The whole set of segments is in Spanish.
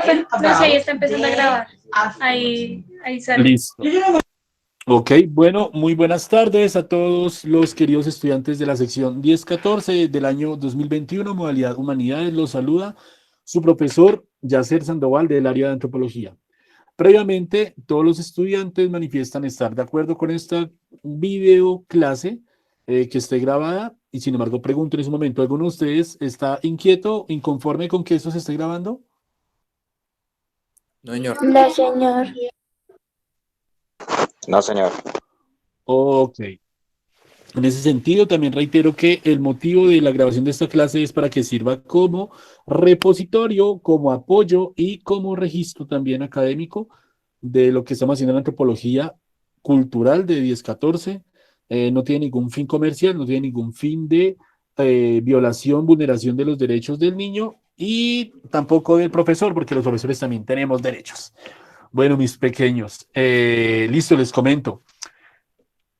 profe, no sé, ahí está empezando a grabar. Ahí sale. Listo. Ok, bueno, muy buenas tardes a todos los queridos estudiantes de la sección 1014 del año 2021, modalidad Humanidades. Los saluda su profesor Yacer Sandoval del área de Antropología. Previamente, todos los estudiantes manifiestan estar de acuerdo con esta video clase que esté grabada y sin embargo pregunto en ese momento, ¿alguno de ustedes está inquieto, inconforme con que esto se esté grabando? No, señor. No, señor. No, señor. Ok. En ese sentido, también reitero que el motivo de la grabación de esta clase es para que sirva como repositorio, como apoyo y como registro también académico de lo que estamos haciendo en la antropología cultural de 1014. No tiene ningún fin comercial, no tiene ningún fin de violación, vulneración de los derechos del niño y tampoco del profesor, porque los profesores también tenemos derechos. Bueno, mis pequeños, listo, les comento.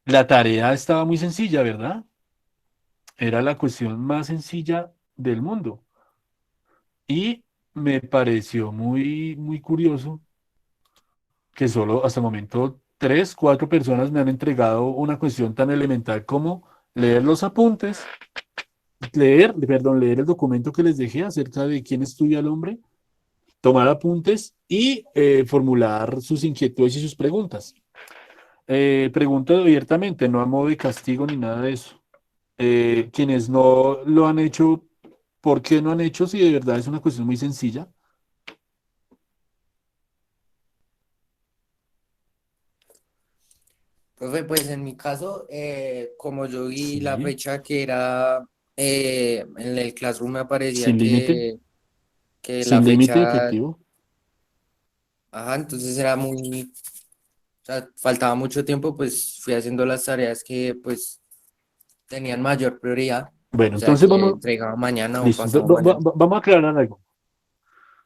La tarea estaba muy sencilla, ¿verdad? Era la cuestión más sencilla del mundo. Y me pareció muy curioso que solo hasta el momento tres, cuatro personas me han entregado una cuestión tan elemental como leer los apuntes, leer el documento que les dejé acerca de quién estudia al hombre, tomar apuntes y formular sus inquietudes y sus preguntas. Pregunto abiertamente, no a modo de castigo ni nada de eso. Quienes no lo han hecho, ¿por qué no han hecho? Si de verdad es una cuestión muy sencilla. Profe, pues en mi caso, como yo vi la Sí, fecha que era, en el Classroom me aparecía sin límite, que la sin límite fecha, efectivo. ajá, entonces era muy, o sea, faltaba mucho tiempo, pues fui haciendo las tareas que pues tenían mayor prioridad, Bueno, o sea, entonces que vamos, entregaba mañana o listo. pasado mañana. Vamos a aclarar algo.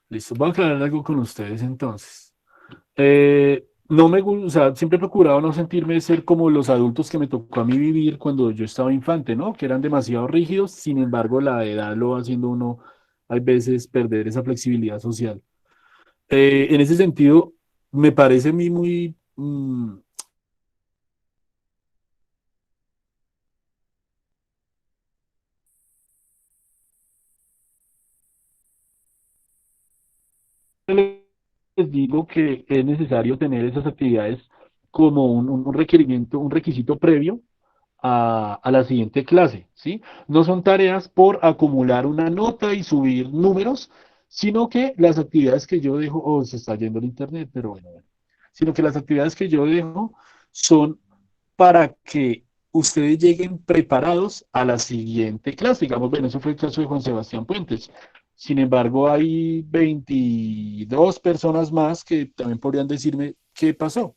Listo, vamos a aclarar algo con ustedes entonces. No me gusta, o sea, siempre he procurado no sentirme ser como los adultos que me tocó a mí vivir cuando yo estaba infante, ¿no? Que eran demasiado rígidos, sin embargo, la edad lo va haciendo uno, hay veces, perder esa flexibilidad social. En ese sentido, me parece a mí muy les digo que es necesario tener esas actividades como un requerimiento, un requisito previo a la siguiente clase, ¿sí? No son tareas por acumular una nota y subir números, sino que las actividades que yo dejo, oh, se está yendo el internet, pero bueno, sino que las actividades que yo dejo son para que ustedes lleguen preparados a la siguiente clase. Digamos, bueno, eso fue el caso de Juan Sebastián Puentes. Sin embargo, hay 22 personas más que también podrían decirme qué pasó,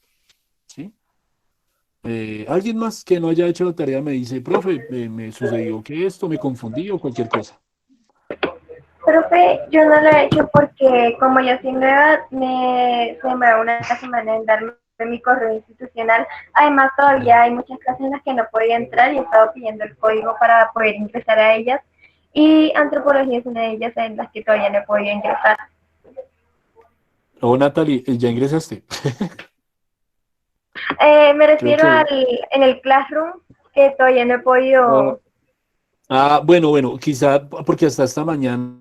¿sí? Alguien más que no haya hecho la tarea me dice, profe, me sucedió que esto, me confundí o cualquier cosa. Profe, yo no lo he hecho porque como yo soy nueva, se demora una semana en darme mi correo institucional. Además, todavía hay muchas clases en las que no podía entrar y he estado pidiendo el código para poder ingresar a ellas. Y antropología es una de ellas en las que todavía no he podido ingresar. Oh, Natalie, ¿ya ingresaste? Me Creo refiero que... en el Classroom, que todavía no he ah, podido. bueno, quizá porque hasta esta mañana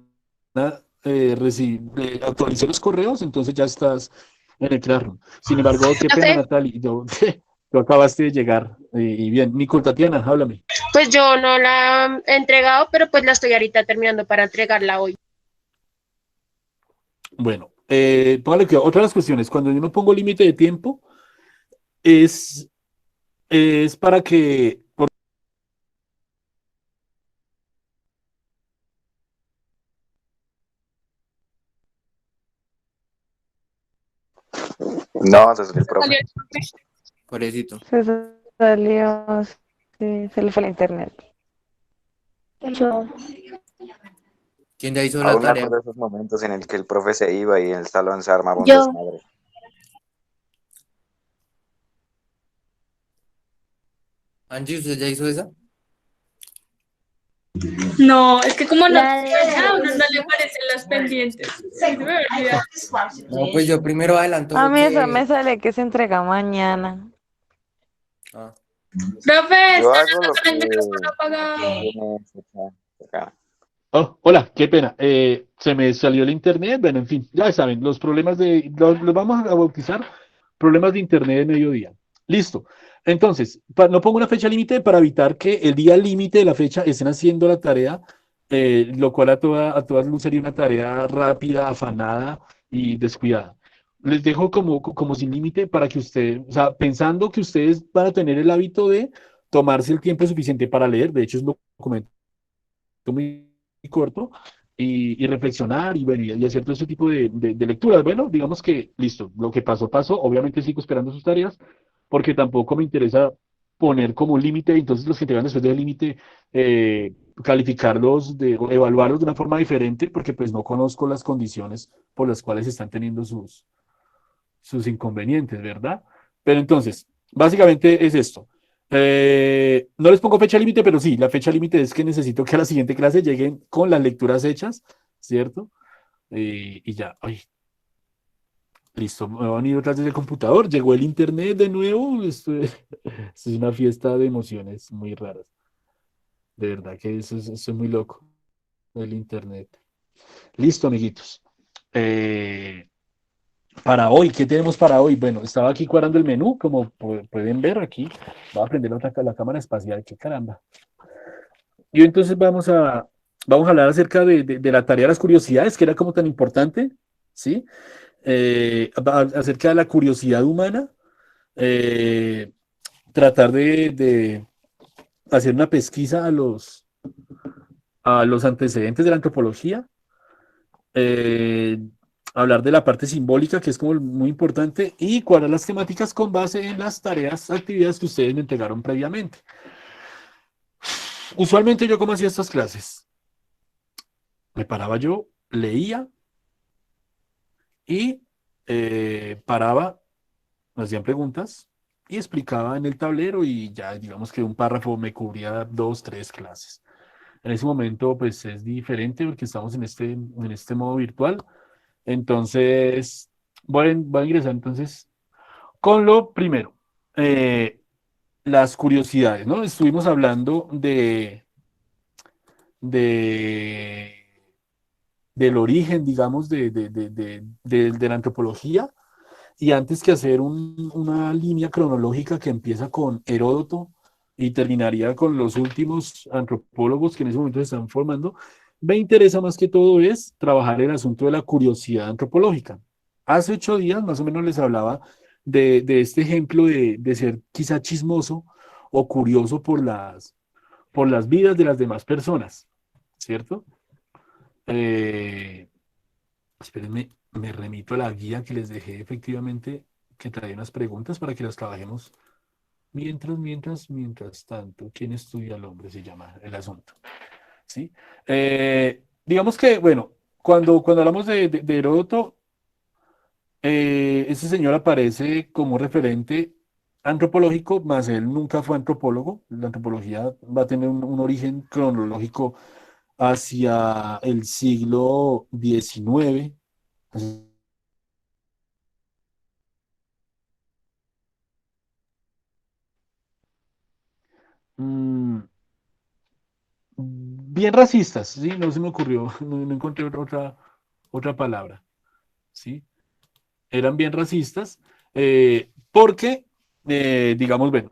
actualicé los correos, entonces ya estás en el Classroom. Sin embargo, qué pena, Profe, Natalie, tú acabaste de llegar. Y bien, Nicole Tatiana, háblame. pues yo no la he entregado, pero pues la estoy ahorita terminando para entregarla hoy. Bueno, póngale cuidado. Otra de las cuestiones, cuando yo no pongo límite de tiempo, es, es para que... No, desde el profe. ¿Salió el profe? Pobrecito. Se salió, sí, se le fue la internet. Yo, ¿Quién ya hizo la Aún me tarea? acuerdo de esos momentos en el que el profe se iba y en el salón se armaba un yo, desmadre. Angie, ¿usted ya hizo esa? No, es que como no La de a uno no le parecen las pendientes. Sí, se me olvida. No, pues yo primero adelanto A lo mí eso que... me sale que se entrega mañana. Ah, Profe, Yo está hago hablando lo con el micrófono que apagado. tiene fecha acá. Oh, hola, qué pena. Se me salió el internet. Bueno, en fin, ya saben, los problemas los vamos a bautizar problemas de internet de mediodía. Listo. Entonces, no pongo una fecha límite para evitar que el día límite de la fecha estén haciendo la tarea, lo cual a todas luces sería una tarea rápida, afanada y descuidada. Les dejo como sin límite para que ustedes, o sea, pensando que ustedes van a tener el hábito de tomarse el tiempo suficiente para leer. De hecho, es lo comento muy corto y reflexionar y, bueno, y hacer todo ese tipo de lecturas. Bueno, digamos que listo, lo que pasó, pasó. Obviamente sigo esperando sus tareas porque tampoco me interesa poner como un límite, entonces los que te van después del límite, calificarlos, o evaluarlos de una forma diferente porque pues no conozco las condiciones por las cuales están teniendo sus inconvenientes, ¿verdad? Pero entonces, básicamente es esto. No les pongo fecha límite, pero sí, la fecha límite es que necesito que a la siguiente clase lleguen con las lecturas hechas, ¿cierto? Y ya, ay, listo, me van a ir otra vez del computador, llegó el internet de nuevo, esto es una fiesta de emociones muy raras, de verdad que eso es muy loco, el internet. Listo, amiguitos. Eh, Para hoy, ¿qué tenemos para hoy? Bueno, estaba aquí cuadrando el menú, como pueden ver aquí. Voy a prender la cámara espacial, qué caramba. Y entonces vamos a hablar acerca de la tarea de las curiosidades, que era como tan importante, ¿sí? Acerca de la curiosidad humana, eh, tratar de hacer una pesquisa a los antecedentes de la antropología, eh, hablar de la parte simbólica, que es como muy importante, y cuadrar las temáticas con base en las tareas, actividades que ustedes me entregaron previamente. Usualmente yo cómo hacía estas clases. Me paraba yo, leía y paraba, me hacían preguntas y explicaba en el tablero y ya digamos que un párrafo me cubría 2, 3 clases. En ese momento pues es diferente porque estamos en este modo virtual. Entonces voy a ingresar entonces con lo primero, eh, las curiosidades, ¿no? Estuvimos hablando de, del origen, digamos, de la antropología, y antes que hacer una línea cronológica que empieza con Heródoto y terminaría con los últimos antropólogos que en ese momento se están formando, me interesa más que todo es trabajar el asunto de la curiosidad antropológica. Hace 8 días más o menos les hablaba de este ejemplo de ser quizá chismoso o curioso por las vidas de las demás personas, ¿cierto? Eh, Espérenme, me remito a la guía que les dejé efectivamente, que trae unas preguntas para que las trabajemos mientras tanto. ¿Quién estudia al hombre? Se llama el asunto. ¿Sí? Digamos que, bueno, cuando hablamos de Heródoto, este señor aparece como referente antropológico, más él nunca fue antropólogo. La antropología va a tener un origen cronológico hacia el siglo XIX. Mm, bien racistas, ¿sí? No se me ocurrió, no encontré otra palabra, ¿sí? Eran bien racistas, porque, digamos, bueno,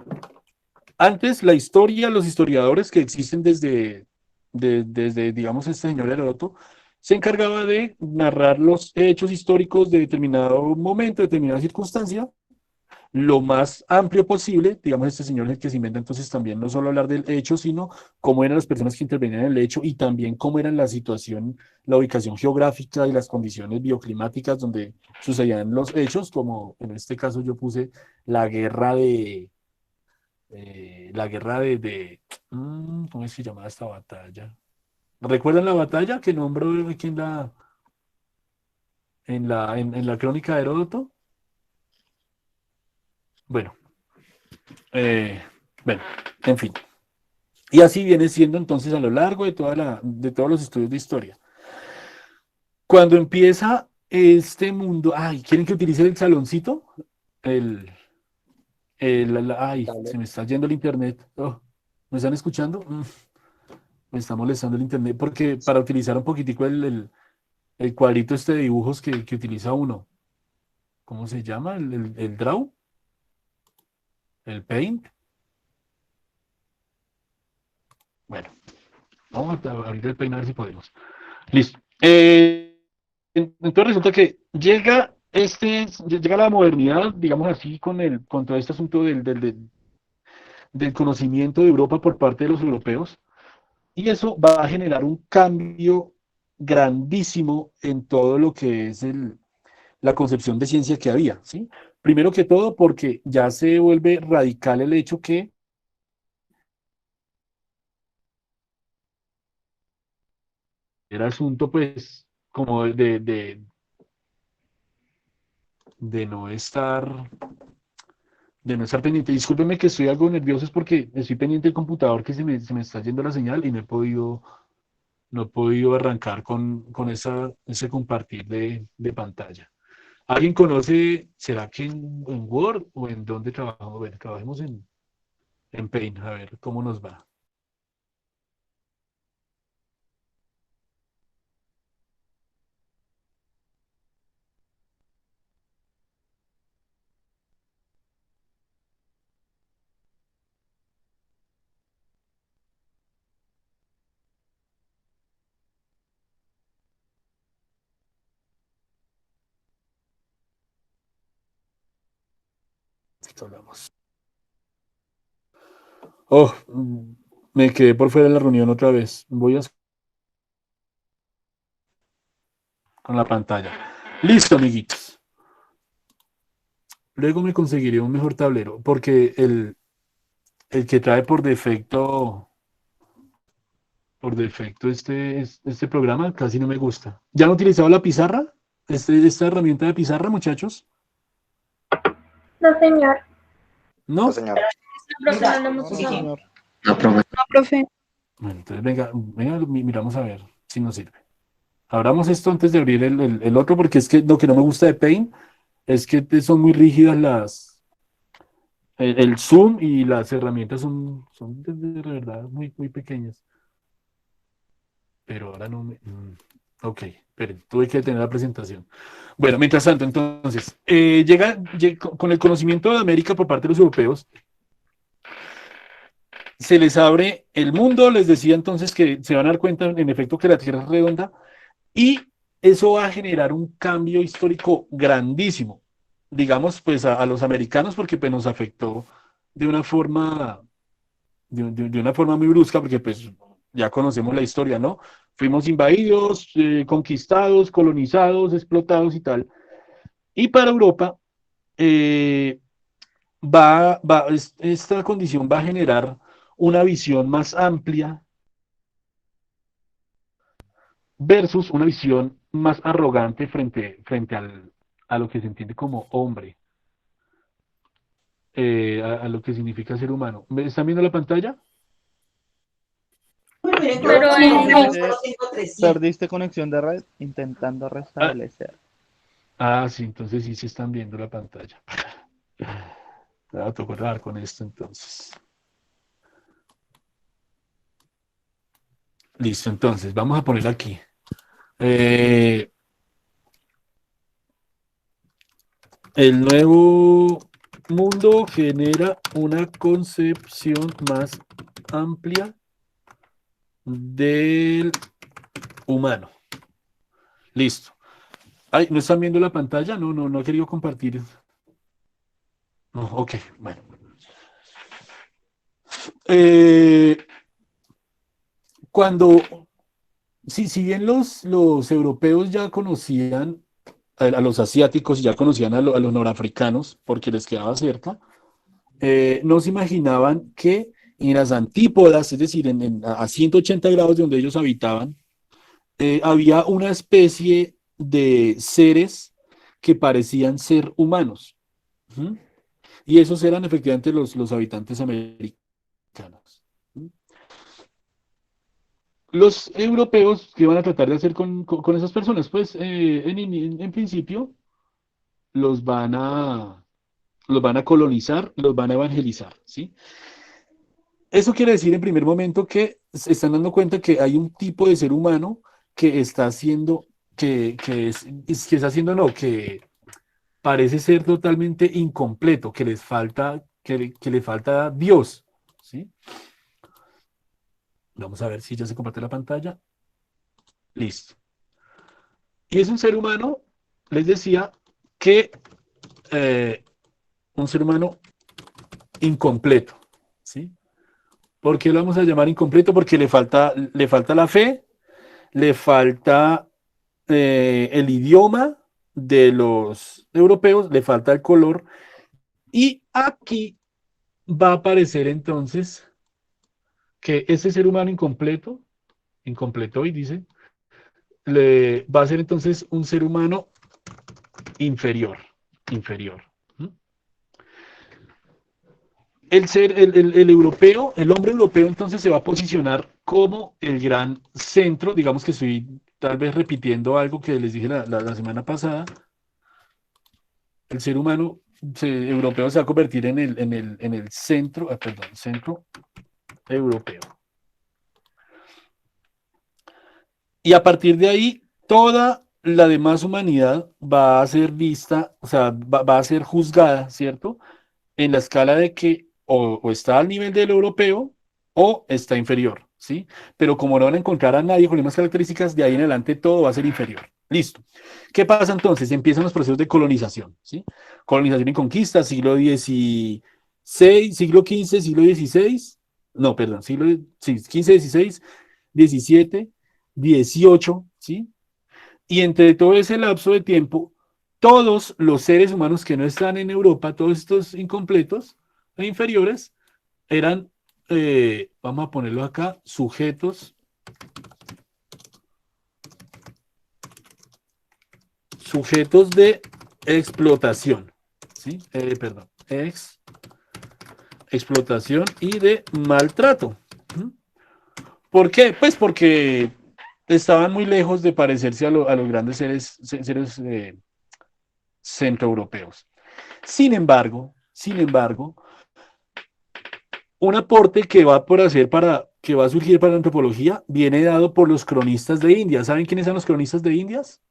antes la historia, los historiadores que existen desde, digamos, este señor Heródoto, se encargaba de narrar los hechos históricos de determinado momento, de determinada circunstancia, lo más amplio posible. Digamos, este señor es el que se inventa entonces también no solo hablar del hecho, sino cómo eran las personas que intervenían en el hecho y también cómo era la situación, la ubicación geográfica y las condiciones bioclimáticas donde sucedían los hechos, como en este caso yo puse la guerra ¿cómo es que se llamaba esta batalla? ¿Recuerdan la batalla que nombró aquí en la crónica de Heródoto? Bueno, eh, bueno, en fin. Y así viene siendo entonces a lo largo de de todos los estudios de historia. Cuando empieza este mundo, ay, ¿quieren que utilice el saloncito? El, ay, se me está yendo el internet. Oh, ¿me están escuchando? Me está molestando el internet porque para utilizar un poquitico el cuadrito este de dibujos que utiliza uno, ¿cómo se llama? El Draw, el Paint. Bueno, vamos a abrir el Paint a ver si podemos. Listo. Entonces resulta que llega la modernidad, digamos así, con todo este asunto del conocimiento de Europa por parte de los europeos, y eso va a generar un cambio grandísimo en todo lo que es la concepción de ciencia que había, ¿sí? Primero que todo porque ya se vuelve radical el hecho que era asunto, pues, como de no estar de no estar pendiente. Discúlpeme que estoy algo nervioso, es porque estoy pendiente del computador que se me está yendo la señal y no he podido arrancar con ese compartir de pantalla. ¿Alguien conoce, será que en Word o en dónde trabajamos? Bueno, trabajemos en Paint, a ver cómo nos va. Listo, hablamos. Oh, me quedé por fuera de la reunión otra vez. Voy a con la pantalla. Listo, amiguitos. Luego me conseguiré un mejor tablero, porque el que trae por defecto este programa casi no me gusta. ¿Ya han utilizado la pizarra? Esta herramienta de pizarra, muchachos. No, señor. No, ¿No? señor. No, profe, no lo hemos Sí, usado. señor. No, profe. Bueno, entonces venga, miramos a ver si nos sirve. Abramos esto antes de abrir el otro, porque es que lo que no me gusta de Paint es que son muy rígidas el zoom y las herramientas son de verdad muy pequeñas. Pero ahora no me... ok, esperen, tuve que detener la presentación. Bueno, mientras tanto, entonces, con el conocimiento de América por parte de los europeos, se les abre el mundo, les decía entonces que se van a dar cuenta, en efecto, que la Tierra es redonda, y eso va a generar un cambio histórico grandísimo, digamos, pues a los americanos, porque pues nos afectó de una forma de una forma muy brusca, porque pues ya conocemos la historia, ¿no? Fuimos invadidos, conquistados, colonizados, explotados y tal. Y para Europa, eh, esta condición va a generar una visión más amplia versus una visión más arrogante frente a lo que se entiende como hombre, a lo que significa ser humano. ¿Me están viendo la pantalla? Pero Perdiste conexión de red intentando Ah, restablecer. sí, entonces sí se están viendo la pantalla. Me va a tocar con esto entonces. Listo, entonces vamos a poner aquí. El nuevo mundo genera una concepción más amplia del humano. Listo. Ay, ¿no están viendo la pantalla? No he querido compartir. No, ok, bueno. Eh, cuando, si bien los europeos ya conocían a los asiáticos y ya conocían a los norafricanos porque les quedaba cerca, no se imaginaban que en las antípodas, es decir, a 180 grados de donde ellos habitaban, había una especie de seres que parecían ser humanos. ¿Mm? Y esos eran efectivamente los habitantes americanos. ¿Mm? los europeos, ¿qué van a tratar de hacer con esas personas? Pues en principio los van a colonizar, los van a evangelizar, ¿sí? Eso quiere decir en primer momento que se están dando cuenta que hay un tipo de ser humano que está haciendo, que está haciendo, no, que parece ser totalmente incompleto, que les falta, que le falta Dios, ¿sí? Vamos a ver si ya se comparte la pantalla. Listo. Y es un ser humano, les decía, que un ser humano incompleto, ¿sí? ¿Por qué lo vamos a llamar incompleto? Porque le falta la fe, le falta el idioma de los europeos, le falta el color, y aquí va a aparecer entonces que ese ser humano incompleto, y dice, va a ser entonces un ser humano inferior. ¿Mm? El europeo, el hombre europeo entonces se va a posicionar como el gran centro, digamos que estoy tal vez repitiendo algo que les dije la semana pasada. El ser humano europeo se va a convertir en el centro, centro europeo. Y a partir de ahí, toda la demás humanidad va a ser vista, o sea, va a ser juzgada, ¿cierto? En la escala de que o está al nivel del europeo o está inferior, ¿sí? Pero como no van a encontrar a nadie con las mismas características, de ahí en adelante todo va a ser inferior. Listo. ¿Qué pasa entonces? Empiezan los procesos de colonización, ¿sí? Colonización y conquista, siglo XVI, siglo XV, siglo XVI, no, perdón, sí, XV, XVI, XVII, XVIII, ¿sí? Y entre todo ese lapso de tiempo, todos los seres humanos que no están en Europa, todos estos incompletos e inferiores, eran, vamos a ponerlo acá, sujetos de explotación, ¿sí? Perdón, explotación y de maltrato. ¿Mm? ¿Por qué? Pues porque estaban muy lejos de parecerse a los grandes seres centroeuropeos. Sin embargo, un aporte que que va a surgir para la antropología viene dado por los cronistas de Indias. ¿Saben quiénes son los cronistas de Indias?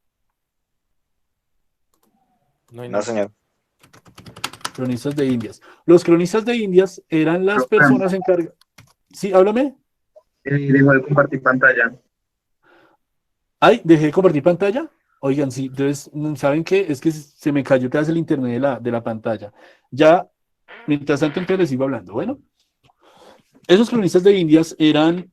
No, señor. Cronistas de Indias. Los cronistas de Indias eran las personas encargadas. Sí, háblame. Dejo de compartir pantalla. Ay, dejé de compartir pantalla. Oigan, sí, entonces, ¿saben qué? Es que se me cayó otra vez el internet de la pantalla. Ya, mientras tanto, entonces les iba hablando. Bueno, esos cronistas de Indias eran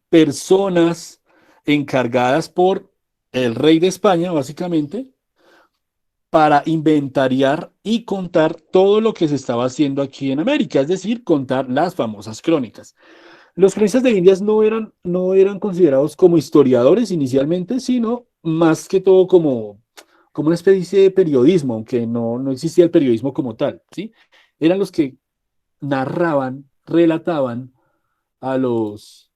personas encargadas por el rey de España, básicamente, para inventariar y contar todo lo que se estaba haciendo aquí en América, es decir, contar las famosas crónicas. Los cronistas de Indias no eran considerados como historiadores inicialmente, sino más que todo como una especie de periodismo, aunque no existía el periodismo como tal, ¿sí? Eran los que narraban, relataban a los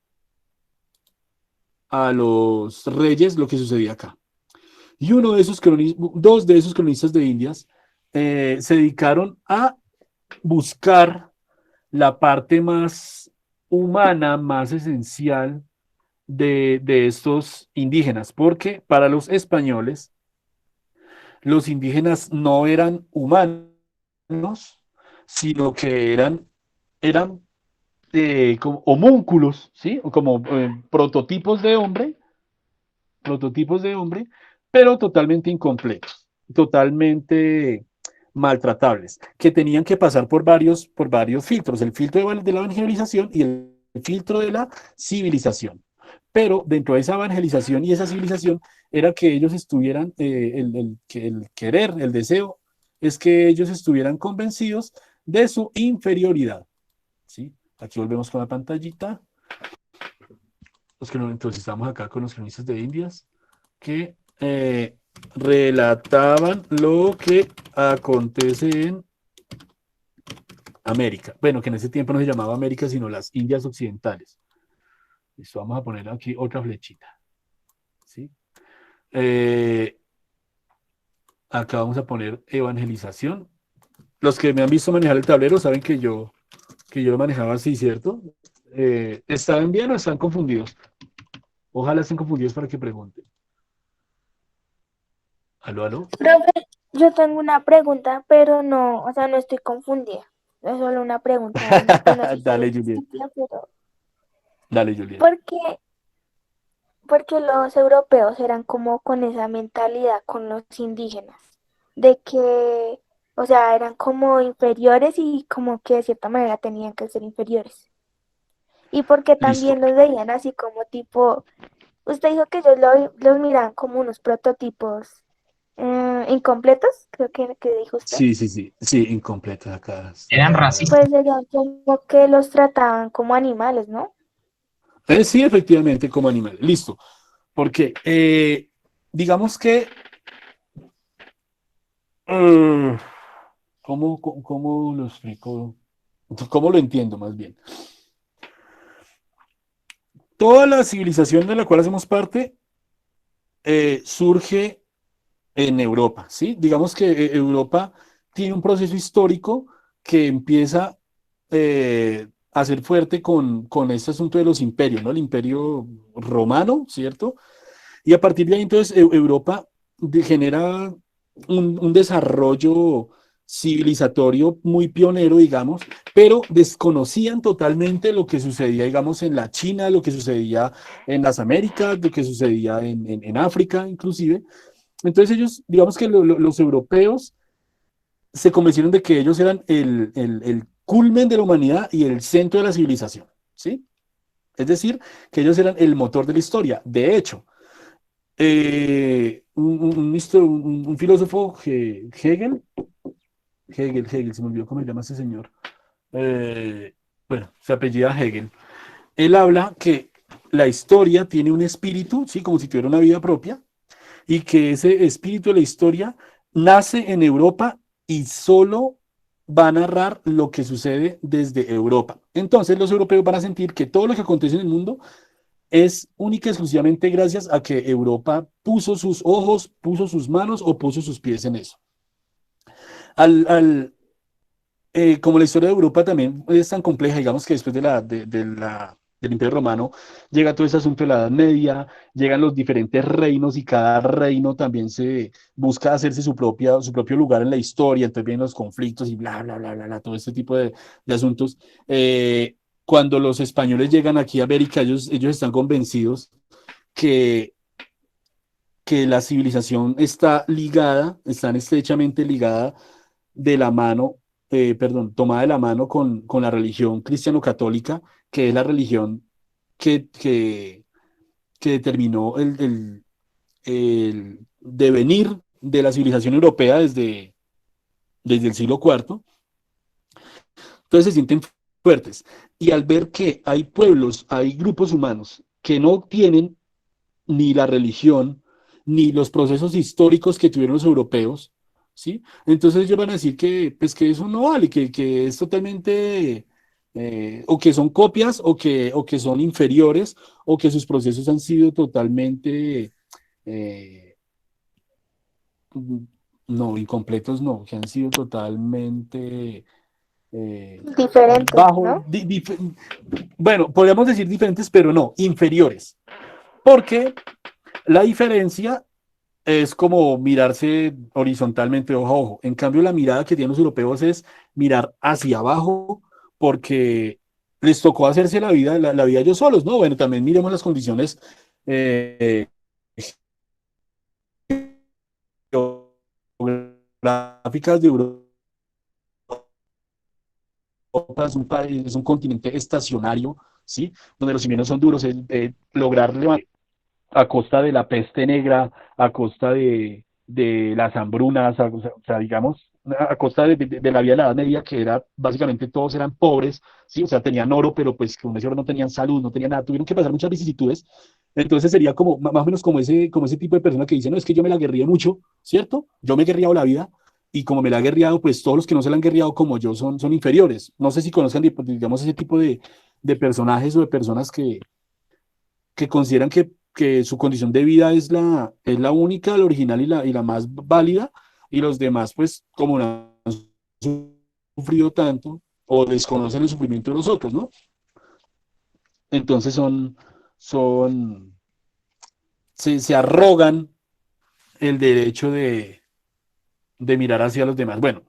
reyes lo que sucedía acá. Y dos de esos cronistas de Indias se dedicaron a buscar la parte más humana, más esencial de estos indígenas, porque para los españoles, los indígenas no eran humanos, sino que eran como homúnculos, ¿sí? O como prototipos de hombre, pero totalmente incompletos, totalmente maltratables, que tenían que pasar por varios filtros, el filtro de la evangelización y el filtro de la civilización. Pero dentro de esa evangelización y esa civilización era que ellos estuvieran, el querer, el deseo, es que ellos estuvieran convencidos de su inferioridad, ¿sí? Aquí volvemos con la pantallita. Entonces estamos acá con los cronistas de Indias que relataban lo que acontece en América. Bueno, que en ese tiempo no se llamaba América, sino las Indias Occidentales. Listo, vamos a poner aquí otra flechita. ¿Sí? Acá vamos a poner evangelización. Los que me han visto manejar el tablero saben que yo lo manejaba así, ¿cierto? ¿Están bien o están confundidos? Ojalá estén confundidos para que pregunten. ¿Aló, aló? Profe, yo tengo una pregunta, pero no, o sea, no estoy confundida. Es solo una pregunta. Pues no sé si Dale, es Juliet. estúpida, pero Dale, Juliet. porque los europeos eran como con esa mentalidad con los indígenas, de que, o sea, eran como inferiores y como que de cierta manera tenían que ser inferiores. Y porque Listo. también los veían así como tipo, usted dijo que ellos los miraban como unos prototipos incompletos, creo que dijo usted. Sí, incompletas acá. Eran racistas. Pues sería como que los trataban como animales, ¿no? Sí, efectivamente, como animal. Listo. Porque, digamos que, ¿cómo lo explico? ¿Cómo lo entiendo más bien? Toda la civilización de la cual hacemos parte surge en Europa, ¿sí? Digamos que Europa tiene un proceso histórico que empieza a ser fuerte con este asunto de los imperios, ¿no? El imperio romano, ¿cierto? Y a partir de ahí, entonces, Europa genera un desarrollo civilizatorio muy pionero, digamos, pero desconocían totalmente lo que sucedía, digamos, en la China, lo que sucedía en las Américas, lo que sucedía en África, inclusive. Entonces ellos, digamos que los europeos se convencieron de que ellos eran el culmen de la humanidad y el centro de la civilización, ¿sí? Es decir, que ellos eran el motor de la historia. De hecho, un filósofo, Hegel, se me olvidó cómo se llama ese señor. Bueno, se apellida Hegel. Él habla que la historia tiene un espíritu, ¿sí? Como si tuviera una vida propia, y que ese espíritu de la historia nace en Europa y solo va a narrar lo que sucede desde Europa. Entonces los europeos van a sentir que todo lo que acontece en el mundo es única y exclusivamente gracias a que Europa puso sus ojos, puso sus manos o puso sus pies en eso. Como la historia de Europa también es tan compleja, digamos que después del Imperio Romano llega todo ese asunto de la Edad Media, llegan los diferentes reinos y cada reino también se busca hacerse su propio lugar en la historia, entonces vienen los conflictos y bla, bla, bla, bla, bla, todo este tipo de asuntos. Cuando los españoles llegan aquí a América, ellos están convencidos que la civilización está estrechamente ligada de la mano, tomada de la mano con la religión cristiano-católica, que es la religión que determinó el devenir de la civilización europea desde el siglo IV. Entonces se sienten fuertes. Y al ver que hay pueblos, hay grupos humanos que no tienen ni la religión, ni los procesos históricos que tuvieron los europeos, ¿sí? Entonces ellos van a decir que, pues, que eso no vale, que es totalmente, o que son copias, o que son inferiores, o que sus procesos han sido totalmente, no, incompletos no, que han sido totalmente... Diferentes, ¿no? Bueno, podríamos decir diferentes, pero no, inferiores. Porque la diferencia es como mirarse horizontalmente ojo a ojo. En cambio, la mirada que tienen los europeos es mirar hacia abajo porque les tocó hacerse la vida ellos solos, ¿no? Bueno, también miremos las condiciones geográficas de Europa. Es un país, es un continente estacionario, ¿sí? Donde los inviernos son duros, lograr levantar a costa de la peste negra, a costa de las hambrunas, o sea, digamos, a costa de la vida de la Edad Media, que era, básicamente todos eran pobres, ¿sí? O sea, tenían oro, pero pues con ese oro no tenían salud, no tenían nada, tuvieron que pasar muchas vicisitudes. Entonces sería como, más o menos como ese tipo de persona que dice, no, es que yo me la guerría mucho, ¿cierto? Yo me he guerriado la vida, y como me la ha guerriado, pues todos los que no se la han guerriado como yo son inferiores. No sé si conozcan, digamos, ese tipo de personajes o de personas que que consideran que su condición de vida es la única, la original y la más válida, y los demás, pues, como no han sufrido tanto o desconocen el sufrimiento de los otros, ¿no? Entonces se arrogan el derecho de mirar hacia los demás. Bueno,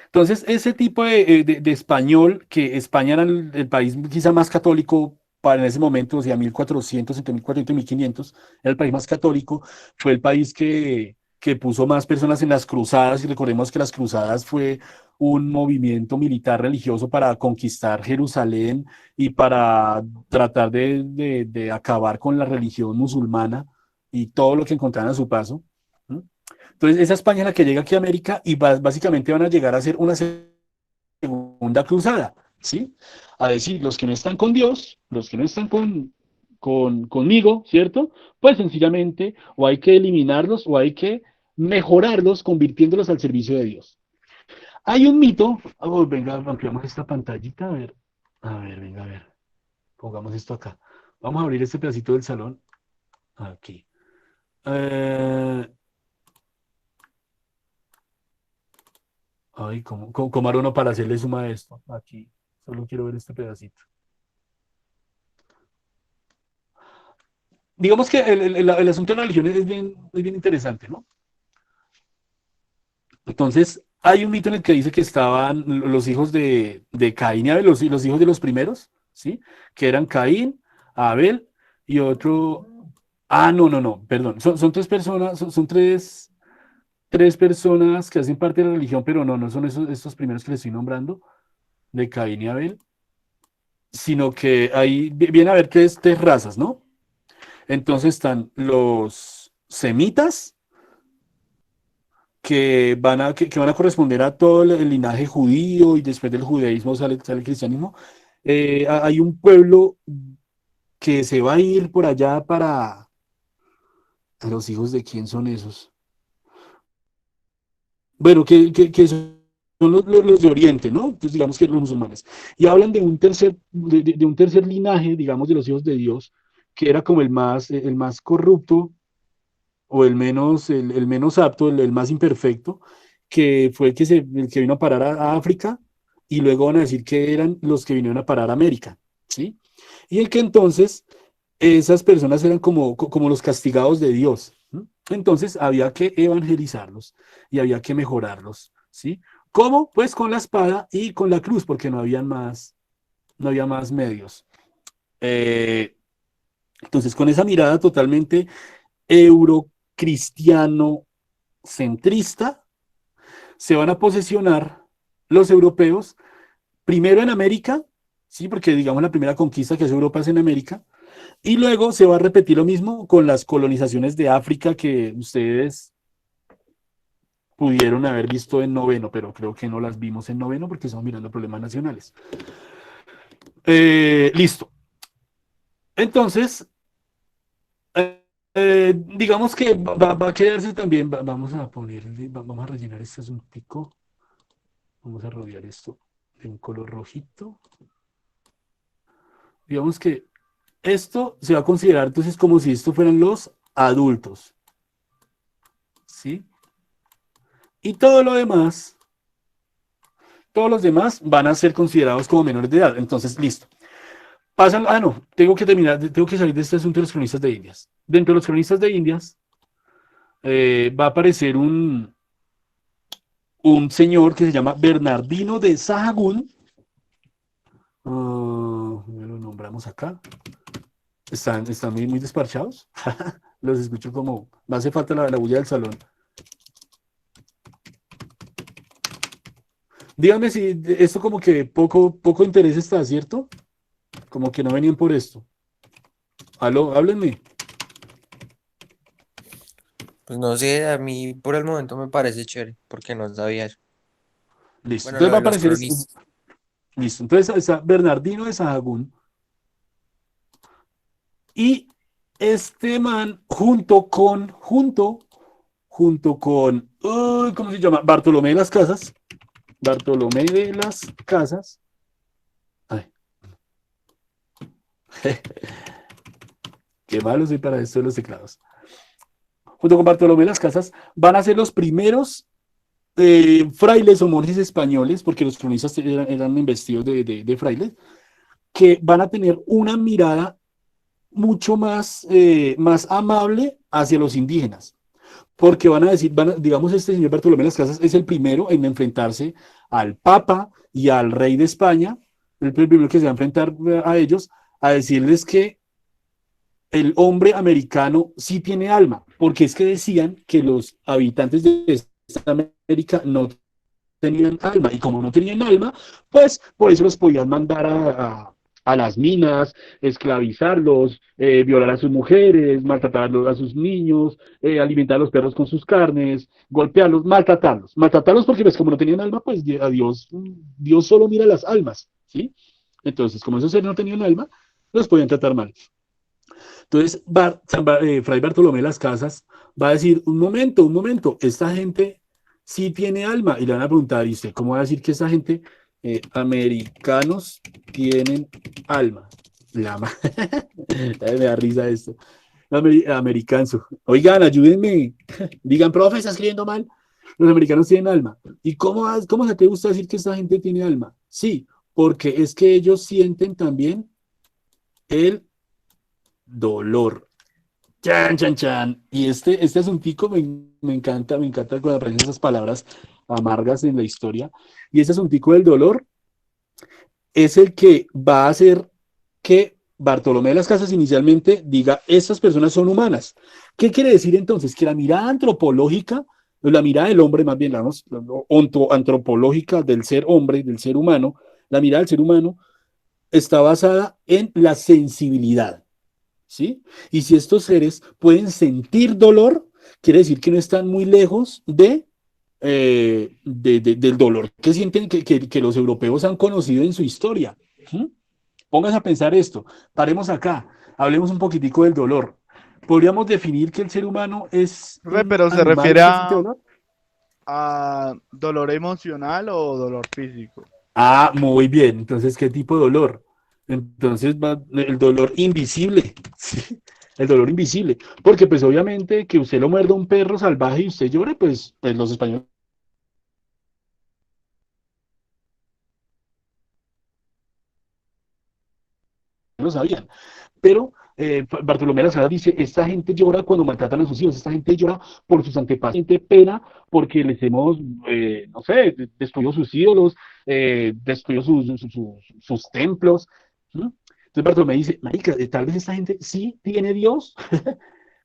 entonces ese tipo de español, que España era el país quizá más católico para en ese momento, o sea, 1400, entre 1400 y 1500, era el país más católico, fue el país que puso más personas en las cruzadas, y recordemos que las cruzadas fue un movimiento militar religioso para conquistar Jerusalén y para tratar de acabar con la religión musulmana y todo lo que encontraran a su paso. ¿No? Entonces, esa España es la que llega aquí a América y básicamente van a llegar a ser una segunda cruzada, ¿sí? A decir, los que no están con Dios, los que no están conmigo, ¿cierto? Pues sencillamente o hay que eliminarlos o hay que mejorarlos convirtiéndolos al servicio de Dios. Hay un mito, venga, ampliamos esta pantallita, a ver, venga, a ver, pongamos esto acá. Vamos a abrir este pedacito del salón, aquí. Ay, ¿cómo hará uno para hacerle suma a esto? Aquí, solo quiero ver este pedacito. Digamos que el asunto de la religión es bien interesante, ¿no? Entonces, hay un mito en el que dice que estaban los hijos de Caín y Abel, los hijos de los primeros, ¿sí? Que eran Caín, Abel y otro... Ah, no, perdón. Son tres personas, son tres personas que hacen parte de la religión, pero no son estos primeros que les estoy nombrando, de Caín y Abel, sino que ahí viene a haber tres razas, ¿no? Entonces están los semitas, que van a corresponder a todo el linaje judío, y después del judaísmo sale el cristianismo. Hay un pueblo que se va a ir por allá para... ¿Los hijos de quién son esos? Bueno, que son los de Oriente, ¿no? Pues digamos que los musulmanes. Y hablan de un tercer linaje, digamos, de los hijos de Dios, que era como el más corrupto, o el menos apto, el más imperfecto, que fue el que vino a parar a África, y luego van a decir que eran los que vinieron a parar a América, ¿sí? Y el que entonces esas personas eran como los castigados de Dios, ¿no? Entonces había que evangelizarlos y había que mejorarlos, ¿sí? ¿Cómo? Pues con la espada y con la cruz, porque no había más medios. Entonces, con esa mirada totalmente eurocristiano centrista, se van a posesionar los europeos, primero en América, ¿sí? Porque digamos la primera conquista que hace Europa es en América, y luego se va a repetir lo mismo con las colonizaciones de África que ustedes pudieron haber visto en noveno, pero creo que no las vimos en noveno porque estamos mirando problemas nacionales. Listo. Entonces, digamos que va a quedarse también, vamos a rellenar este asuntico, vamos a rodear esto de un color rojito. Digamos que esto se va a considerar entonces como si esto fueran los adultos, ¿sí? Y todo lo demás, todos los demás van a ser considerados como menores de edad. Entonces, listo. Pasan, no, tengo que salir de este asunto de los cronistas de Indias. Dentro de los cronistas de Indias va a aparecer un señor que se llama Bernardino de Sahagún. Lo nombramos acá. Están muy despachados. Los escucho como... Me hace falta la bulla del salón. Díganme si esto como que poco interés está, ¿cierto? Como que no venían por esto. Aló, háblenme. Pues no sé, a mí por el momento me parece chévere, porque no sabía eso. Listo. Bueno, Entonces lo va a de los aparecer... cronistas. Listo. Entonces está Bernardino de Sahagún. Y este man, junto con, ¿cómo se llama? Bartolomé de las Casas. Bartolomé de las Casas. Ay. Qué malo soy para esto de los teclados. Junto con Bartolomé de las Casas, van a ser los primeros frailes o monjes españoles, porque los cronistas eran investidos de frailes, que van a tener una mirada mucho más amable hacia los indígenas. Porque van a decir, digamos, este señor Bartolomé de las Casas es el primero en enfrentarse al Papa y al rey de España, el primero que se va a enfrentar a ellos, a decirles que el hombre americano sí tiene alma, porque es que decían que los habitantes de esta América no tenían alma, y como no tenían alma, pues por eso los podían mandar a las minas, esclavizarlos, violar a sus mujeres, maltratar a sus niños, alimentar a los perros con sus carnes, golpearlos, maltratarlos porque pues como no tenían alma, pues a Dios solo mira las almas, ¿sí? Entonces, como esos seres no tenían alma, los podían tratar mal. Entonces, Fray Bartolomé de las Casas va a decir, un momento, esta gente sí tiene alma. Y le van a preguntar, ¿y usted cómo va a decir que esta gente, americanos, tienen alma? Me da risa esto. Americanzo. Oigan, ayúdenme. Digan, profe, está escribiendo mal. Los americanos tienen alma. ¿Y cómo se te gusta decir que esta gente tiene alma? Sí, porque es que ellos sienten también el dolor. Chan, chan, chan. Y este asuntico me encanta cuando aparecen esas palabras amargas en la historia. Y este asuntico del dolor es el que va a hacer que Bartolomé de las Casas inicialmente diga, estas personas son humanas. ¿Qué quiere decir entonces? Que la mirada antropológica, la mirada del hombre, más bien, antropológica del ser hombre, del ser humano, la mirada del ser humano está basada en la sensibilidad. ¿Sí? Y si estos seres pueden sentir dolor, quiere decir que no están muy lejos del dolor que sienten que los europeos han conocido en su historia. ¿Sí? Pónganse a pensar esto, paremos acá, hablemos un poquitico del dolor. ¿Podríamos definir que el ser humano es Pero se animal refiere que siente dolor? a dolor emocional o dolor físico. Ah, muy bien. Entonces, ¿qué tipo de dolor? Entonces, el dolor invisible, ¿sí? El dolor invisible. Porque, pues, obviamente, que usted lo muerda un perro salvaje y usted llore, pues los españoles lo sabían. Pero Bartolomé de las Casas dice, esta gente llora cuando maltratan a sus hijos, esta gente llora por sus antepasados, siente pena porque les hemos, no sé, destruido sus ídolos, destruido sus templos. ¿Sí? Entonces Bartolomé dice, marica, tal vez esta gente sí tiene Dios,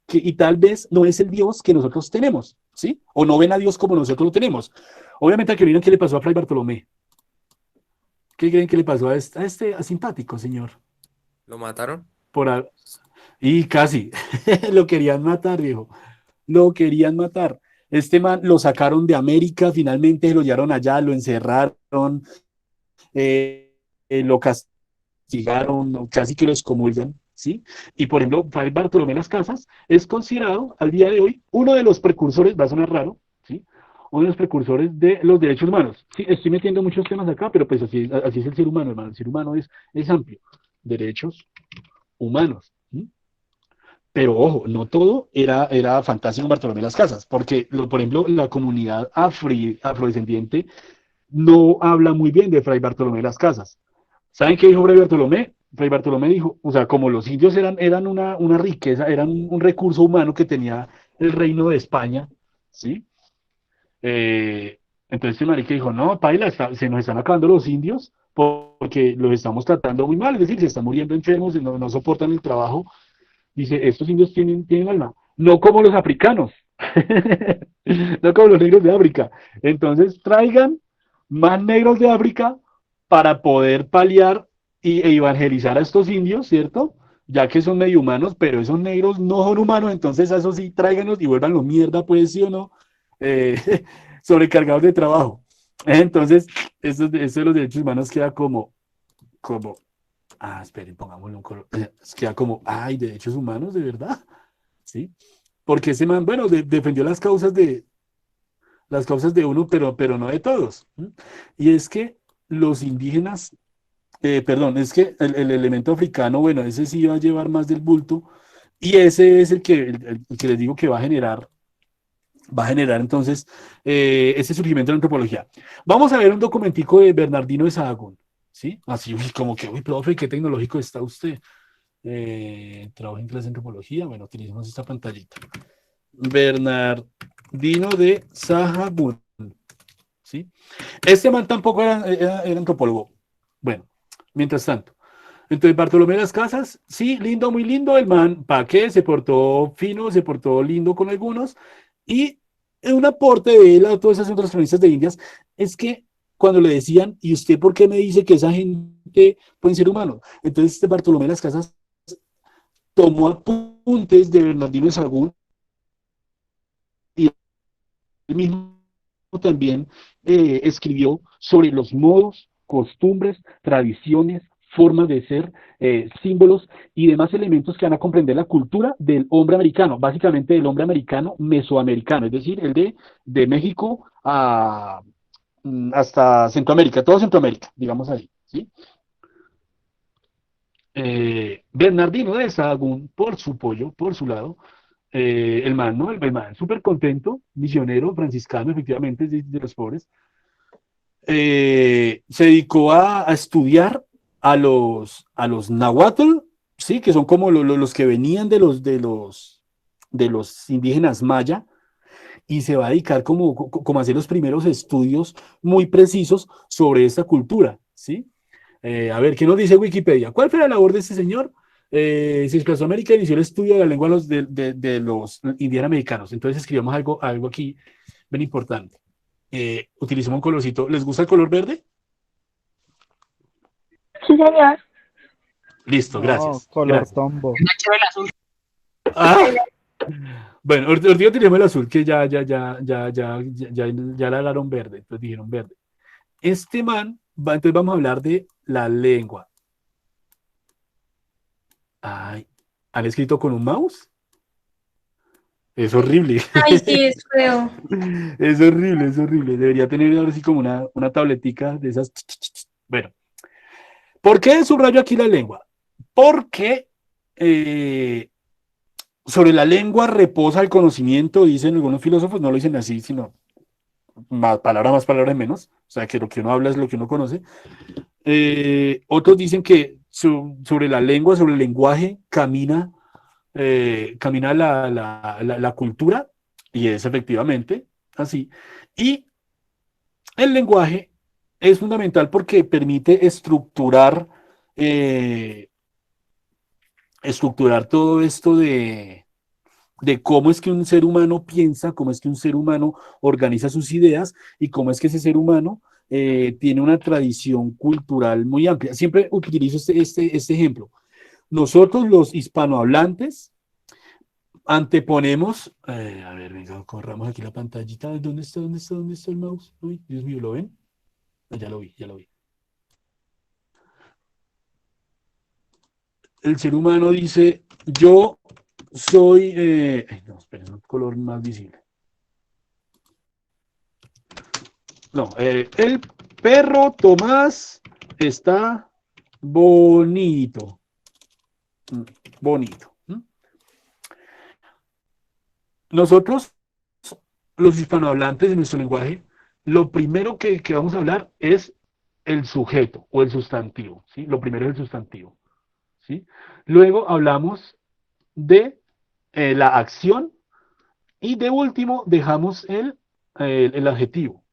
y tal vez no es el Dios que nosotros tenemos, ¿sí? O no ven a Dios como nosotros lo tenemos. Obviamente, aquí miren qué le pasó a Fray Bartolomé. ¿Qué creen que le pasó a este simpático señor? ¿Lo mataron? Y casi, lo querían matar, viejo. Lo querían matar. Este man lo sacaron de América, finalmente lo llevaron allá, lo encerraron, lo castigaron, casi que lo excomulgan, ¿sí? Y por ejemplo, Fray Bartolomé de las Casas es considerado al día de hoy uno de los precursores, va a sonar raro, ¿sí? Uno de los precursores de los derechos humanos. Sí, estoy metiendo muchos temas acá, pero pues así es el ser humano, hermano. El ser humano es amplio. Derechos humanos. ¿Sí? Pero ojo, no todo era fantástico en Bartolomé de las Casas, porque, por ejemplo, la comunidad afrodescendiente no habla muy bien de Fray Bartolomé de las Casas. ¿Saben qué dijo Fray Bartolomé? Fray Bartolomé dijo, o sea, como los indios eran una riqueza, eran un recurso humano que tenía el reino de España, ¿sí? Entonces este marica dijo, no, paila, se nos están acabando los indios porque los estamos tratando muy mal, es decir, se están muriendo enfermos, no soportan el trabajo. Dice, estos indios tienen alma, no como los africanos, no como los negros de África. Entonces traigan más negros de África para poder paliar e evangelizar a estos indios, ¿cierto? Ya que son medio humanos, pero esos negros no son humanos, entonces a esos sí tráiganos y vuélvanlos mierda, pues sí o no, sobrecargados de trabajo. Entonces, esto de los derechos humanos queda como, esperen, pongámoslo en color, queda como, derechos humanos, de verdad, ¿sí? Porque ese man, bueno, defendió las causas de uno, pero no de todos. ¿Sí? Y es que los indígenas, es que el elemento africano, bueno, ese sí va a llevar más del bulto, Y ese es el que, el que les digo que va a generar entonces ese surgimiento de la antropología. Vamos a ver un documentico de Bernardino de Sahagún, ¿sí? Así, uy, como que, uy, profe, qué tecnológico está usted. Trabajo en clase de antropología, bueno, utilicemos esta pantallita. Bernardino de Sahagún, ¿sí? Este man tampoco era antropólogo. Bueno, mientras tanto. Entonces, Bartolomé de las Casas, sí, lindo, muy lindo. El man, ¿para qué? Se portó fino, se portó lindo con algunos. Y un aporte de él a todas esas otras cronistas de Indias es que cuando le decían, ¿y usted por qué me dice que esa gente pueden ser humanos? Entonces, este Bartolomé de las Casas tomó apuntes de Bernardino de Sahagún y él mismo también escribió sobre los modos, costumbres, tradiciones, formas de ser, símbolos y demás elementos que van a comprender la cultura del hombre americano, básicamente del hombre americano mesoamericano, es decir, el de México hasta Centroamérica, todo Centroamérica, digamos ahí, ¿sí? Bernardino de Sahagún, por su lado, el man, ¿no? El man, súper contento, misionero, franciscano, efectivamente, de los pobres, se dedicó a estudiar a los nahuatl, ¿sí? Que son como los que venían de los indígenas maya, y se va a dedicar como a hacer los primeros estudios muy precisos sobre esta cultura, ¿sí? A ver, ¿qué nos dice Wikipedia? ¿Cuál fue la labor de este señor? Se desplazó a América e inició el estudio de la lengua de los indígenas americanos. Entonces escribimos algo aquí bien importante. Utilicemos un colorcito. ¿Les gusta el color verde? Sí, señor. Listo, No, gracias. color Gracias. tombo. Ah, bueno, ahorita utilizamos el azul, que ya la hablaron verde, entonces dijeron verde. Este man, entonces vamos a hablar de la lengua. Ay, ¿han escrito con un mouse? Es horrible. Ay, sí, es feo. Es horrible, es horrible. Debería tener ahora sí como una tabletica de esas. Bueno, ¿por qué subrayo aquí la lengua? Porque sobre la lengua reposa el conocimiento, dicen algunos filósofos, no lo dicen así, sino más, palabra menos. O sea, que lo que uno habla es lo que uno conoce. Otros dicen que sobre la lengua, sobre el lenguaje, camina la cultura, y es efectivamente así. Y el lenguaje es fundamental porque permite estructurar todo esto de cómo es que un ser humano piensa, cómo es que un ser humano organiza sus ideas y cómo es que ese ser humano tiene una tradición cultural muy amplia. Siempre utilizo este ejemplo. Nosotros los hispanohablantes anteponemos, a ver, venga, corramos aquí la pantallita. ¿Dónde está el mouse? Uy, Dios mío, ¿lo ven? Ya lo vi. El ser humano dice, yo soy, no, esperen, un color más visible. No, el perro Tomás está bonito. Bonito. Nosotros, los hispanohablantes de nuestro lenguaje, lo primero que vamos a hablar es el sujeto o el sustantivo, ¿sí? Lo primero es el sustantivo, ¿sí? Luego hablamos de la acción y de último dejamos el adjetivo.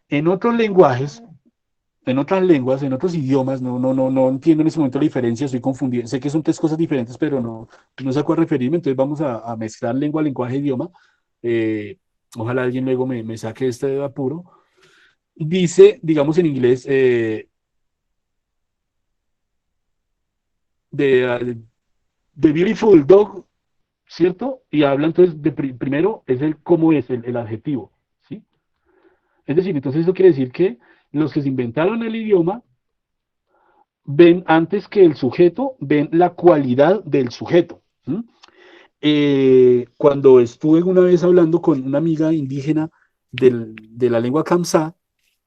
En otros lenguajes, en otras lenguas, en otros idiomas, no entiendo en ese momento la diferencia, estoy confundido. Sé que son tres cosas diferentes, pero no sé a cuál referirme, entonces vamos a mezclar lengua, lenguaje, idioma. Ojalá alguien luego me saque este apuro. Dice, digamos en inglés, the beautiful dog, ¿cierto? Y habla entonces primero es cómo es el adjetivo, ¿sí? Es decir, entonces eso quiere decir que los que se inventaron el idioma ven antes que el sujeto, ven la cualidad del sujeto. Cuando estuve una vez hablando con una amiga indígena de la lengua Kamsá,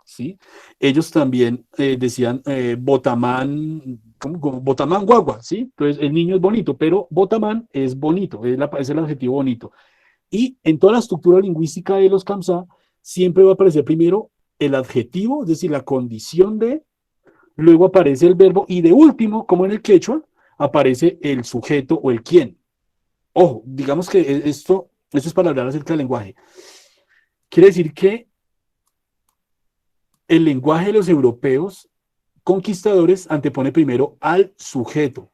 ¿sí? Ellos también decían botamán, como botamán guagua, ¿sí? Entonces el niño es bonito, pero botamán es bonito, es el adjetivo bonito. Y en toda la estructura lingüística de los Kamsá siempre va a aparecer primero el adjetivo, es decir, la condición de, luego aparece el verbo y de último, como en el quechua, aparece el sujeto o el quién. Ojo, digamos que esto es para hablar acerca del lenguaje. Quiere decir que el lenguaje de los europeos conquistadores antepone primero al sujeto.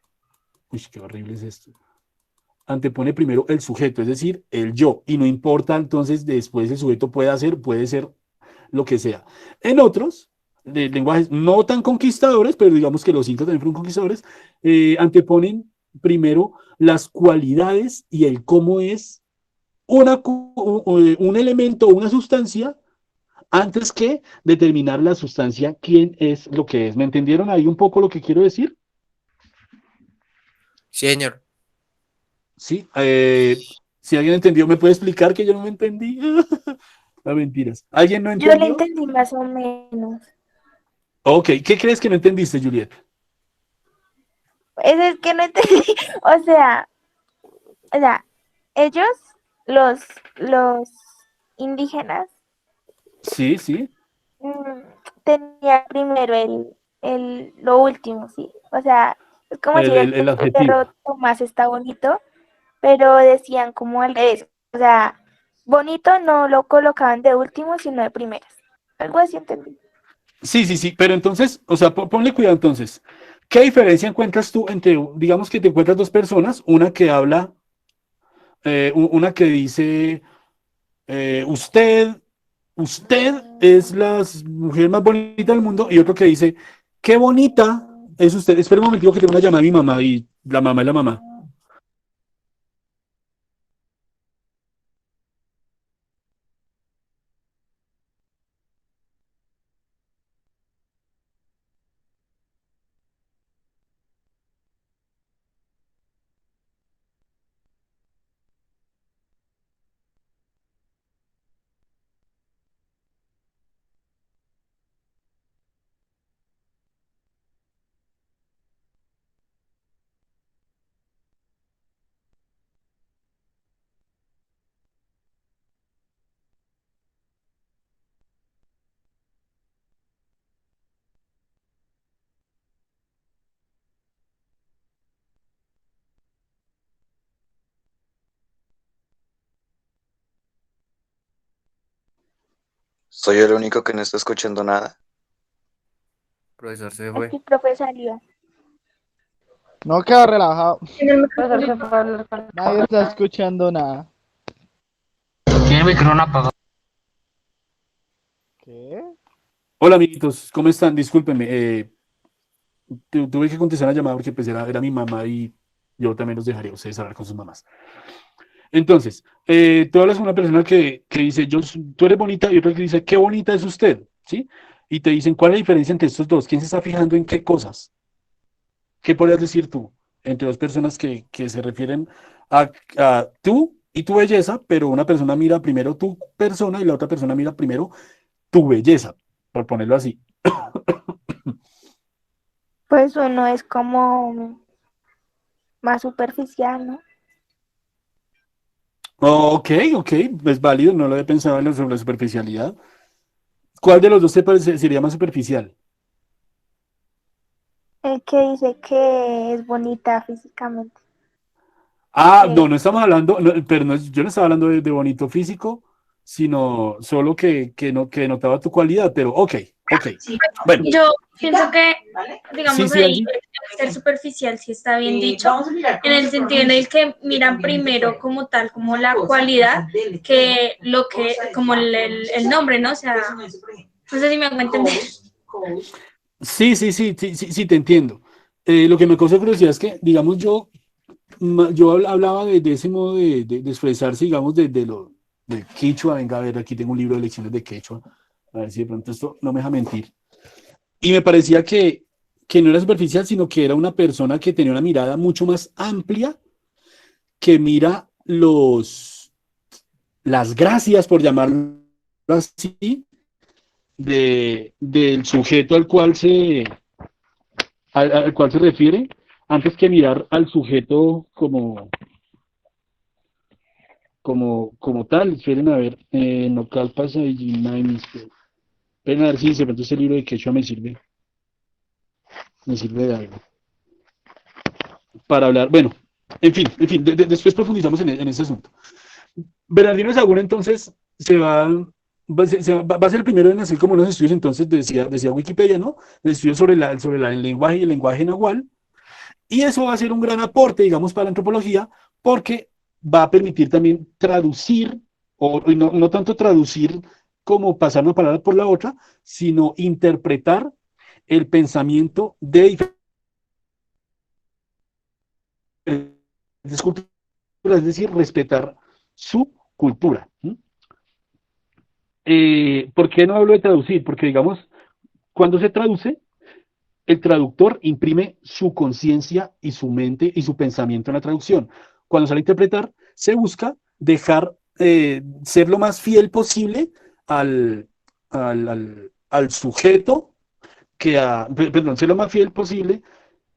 Uy, qué horrible es esto. Antepone primero el sujeto, es decir, el yo, y no importa entonces después el sujeto puede ser lo que sea. En otros lenguajes no tan conquistadores, pero digamos que los incas también fueron conquistadores, anteponen primero las cualidades y el cómo es un elemento o una sustancia antes que determinar la sustancia quién es lo que es. ¿Me entendieron ahí un poco lo que quiero decir? Sí, señor. Sí, si alguien entendió, ¿me puede explicar que yo no me entendí? No, mentiras. ¿Alguien no Yo lo entendió? entendí más o menos. Ok, ¿qué crees que no entendiste, Juliet? Es que no entendí. O sea, ellos, los indígenas, Sí, sí, mm, tenían primero lo último, ¿sí? O sea, es como decir, el el adjetivo. perro Tomás está bonito, pero decían como al revés. O sea, bonito no lo colocaban de último, sino de primeras. Algo así entendí. Sí, sí, sí, pero entonces, o sea, ponle cuidado entonces. ¿Qué diferencia encuentras tú entre, digamos que te encuentras dos personas, una que habla, una que dice, usted es la mujer más bonita del mundo, y otro que dice, qué bonita es usted. Espera un momentico que tengo una llamada de mi mamá y la mamá es la mamá. ¿Soy el único que no está escuchando nada? Profesor se Es fue. que el profe salió. No, queda relajado. Profesor, se fue a hablar con el Nadie está escuchando nada. Tiene el micrófono apagado. ¿Qué? Hola, amiguitos, ¿cómo están? Discúlpenme, tuve que contestar la llamada porque pues era mi mamá y yo también los dejaría a ustedes hablar con sus mamás. Entonces, tú hablas con una persona que dice, tú eres bonita, y otra que dice, qué bonita es usted, ¿sí? Y te dicen, ¿cuál es la diferencia entre estos dos? ¿Quién se está fijando en qué cosas? ¿Qué podrías decir tú entre dos personas que se refieren a tú y tu belleza, pero una persona mira primero tu persona y la otra persona mira primero tu belleza, por ponerlo así? Pues uno es como más superficial, ¿no? Ok, ok, es válido, no lo había pensado sobre la superficialidad. ¿Cuál de los dos sería más superficial? El que dice que es bonita físicamente. Ah, Que no, no estamos hablando, pero yo no estaba hablando de bonito físico, sino solo que notaba tu cualidad, pero ok, ok. Bueno, Yo pienso que, sí, digamos, sí, ahí Angie. ser superficial sí está bien dicho, en el sentido en el que miran primero como tal, como la cualidad, que lo que, como el nombre, ¿no? O sea, no sé si me hago entender. Sí, sí, sí, sí, sí, sí, te entiendo. Lo que me causa curiosidad es que, digamos, yo hablaba de ese modo de expresarse, digamos, del quechua. Venga, a ver, aquí tengo un libro de lecciones de quechua, a ver si de pronto esto no me deja mentir. Y me parecía que no era superficial, sino que era una persona que tenía una mirada mucho más amplia, que mira las gracias, por llamarlo así, del sujeto al cual se refiere, antes que mirar al sujeto como tal. Esperen a ver, no calpas y esperen a ver si de pronto este libro de quechua me sirve de algo para hablar. Bueno, en fin, después profundizamos en ese asunto. Bernardino de Sahagún entonces va a ser el primero en hacer como unos estudios, entonces decía Wikipedia, ¿no? Estudios sobre el lenguaje y el lenguaje nahual, y eso va a ser un gran aporte, digamos, para la antropología, porque va a permitir también traducir, y no tanto traducir como pasar una palabra por la otra, sino interpretar el pensamiento de diferentes culturas, es decir, respetar su cultura. ¿Por qué no hablo de traducir? Porque, digamos, cuando se traduce, el traductor imprime su conciencia y su mente y su pensamiento en la traducción. Cuando sale a interpretar, se busca dejar ser lo más fiel posible al sujeto, perdón, ser lo más fiel posible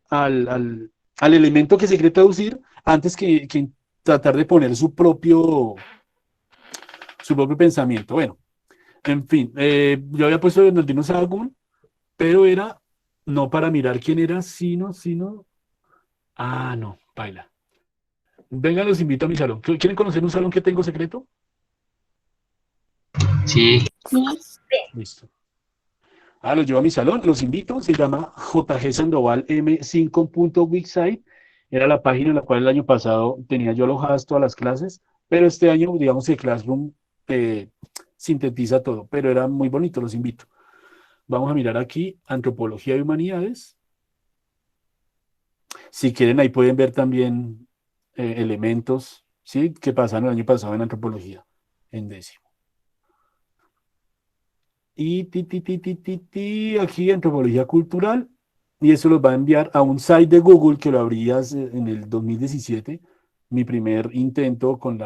al elemento que se quiere traducir antes que tratar de poner su propio pensamiento. Bueno, en fin, yo había puesto a Bernardino Sahagún, pero era no para mirar quién era, sino, no, baila. Vengan, los invito a mi salón. ¿Quieren conocer un salón que tengo secreto? Sí. Sí. Listo. Los llevo a mi salón, los invito, se llama JG Sandoval M5.wixsite. Era la página en la cual el año pasado tenía yo alojadas todas las clases, pero este año, digamos que Classroom sintetiza todo, pero era muy bonito, los invito. Vamos a mirar aquí, Antropología y Humanidades. Si quieren, ahí pueden ver también elementos, ¿sí?, que pasaron el año pasado en Antropología, en décimo. Y aquí Antropología Cultural, y eso los va a enviar a un site de Google que lo abrías en el 2017, mi primer intento con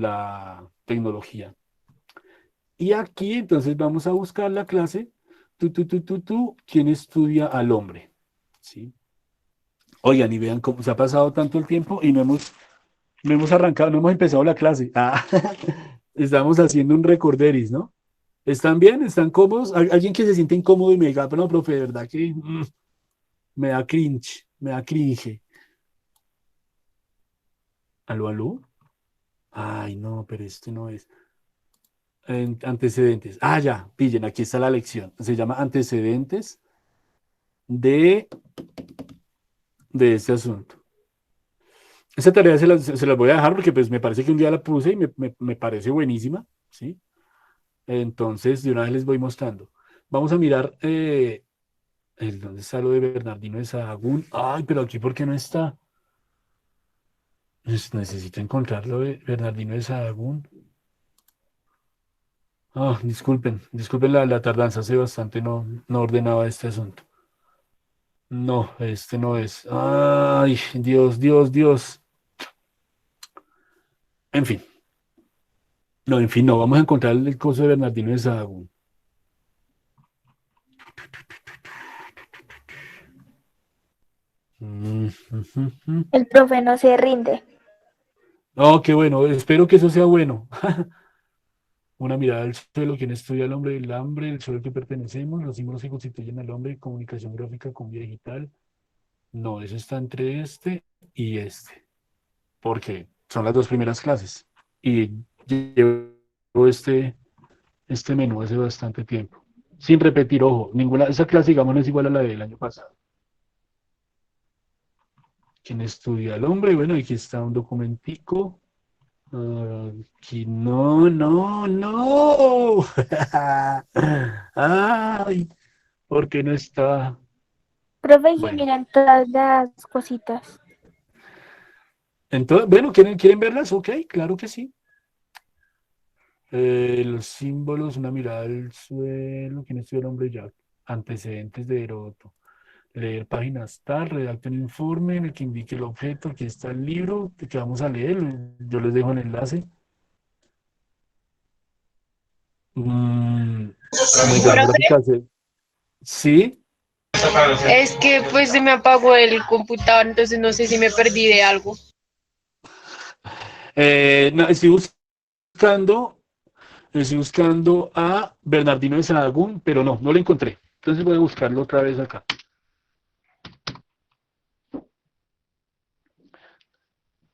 la tecnología. Y aquí entonces vamos a buscar la clase, ¿quién estudia al hombre? ¿Sí? Oigan, y vean cómo se ha pasado tanto el tiempo y no hemos arrancado, no hemos empezado la clase. Estamos haciendo un recorderis, ¿no? ¿Están bien? ¿Están cómodos? Alguien que se siente incómodo y me diga, no, profe, de verdad que me da cringe, me da cringe. ¿Aló, aló? Ay, no, pero este no es. Antecedentes. Ya, pillen, aquí está la lección. Se llama antecedentes de este asunto. Esa tarea se las voy a dejar porque pues me parece que un día la puse y me parece buenísima, ¿sí? Entonces, de una vez les voy mostrando. Vamos a mirar ¿dónde está lo de Bernardino de Sahagún? Ay, pero aquí, ¿por qué no está? Necesito encontrarlo de Bernardino de Sahagún. Disculpen la tardanza, hace bastante no ordenaba este asunto. No, este no es. Ay, Dios. En fin. No, vamos a encontrar el coso de Bernardino de Sahagún. El profe no se rinde. Qué bueno, espero que eso sea bueno. Una mirada al suelo, quien estudia al hombre del hambre, el suelo al que pertenecemos, los símbolos que constituyen al hombre, comunicación gráfica con vía digital. No, eso está entre este y este, porque son las dos primeras clases. Y llevo este menú hace bastante tiempo. Sin repetir, ojo, esa clase, digamos, no es igual a la del año pasado. ¿Quién estudia al hombre? Bueno, aquí está un documentico. Aquí no. Ay, ¿por qué no está? Profe, y Bueno, miran todas las cositas. entonces, bueno, ¿quieren verlas? Ok, claro que sí. Los símbolos, una mirada al suelo, ¿quién estudia el hombre ya? Antecedentes de Heródoto. Leer páginas tal, redacte un informe en el que indique el objeto, aquí está el libro que vamos a leer, yo les dejo el enlace. Oh my God, gráfica C. ¿Sí? Es que pues se me apagó el computador, entonces no sé si me perdí de algo. No, buscando, estoy buscando a Bernardino de Sahagún, pero no lo encontré. Entonces voy a buscarlo otra vez acá.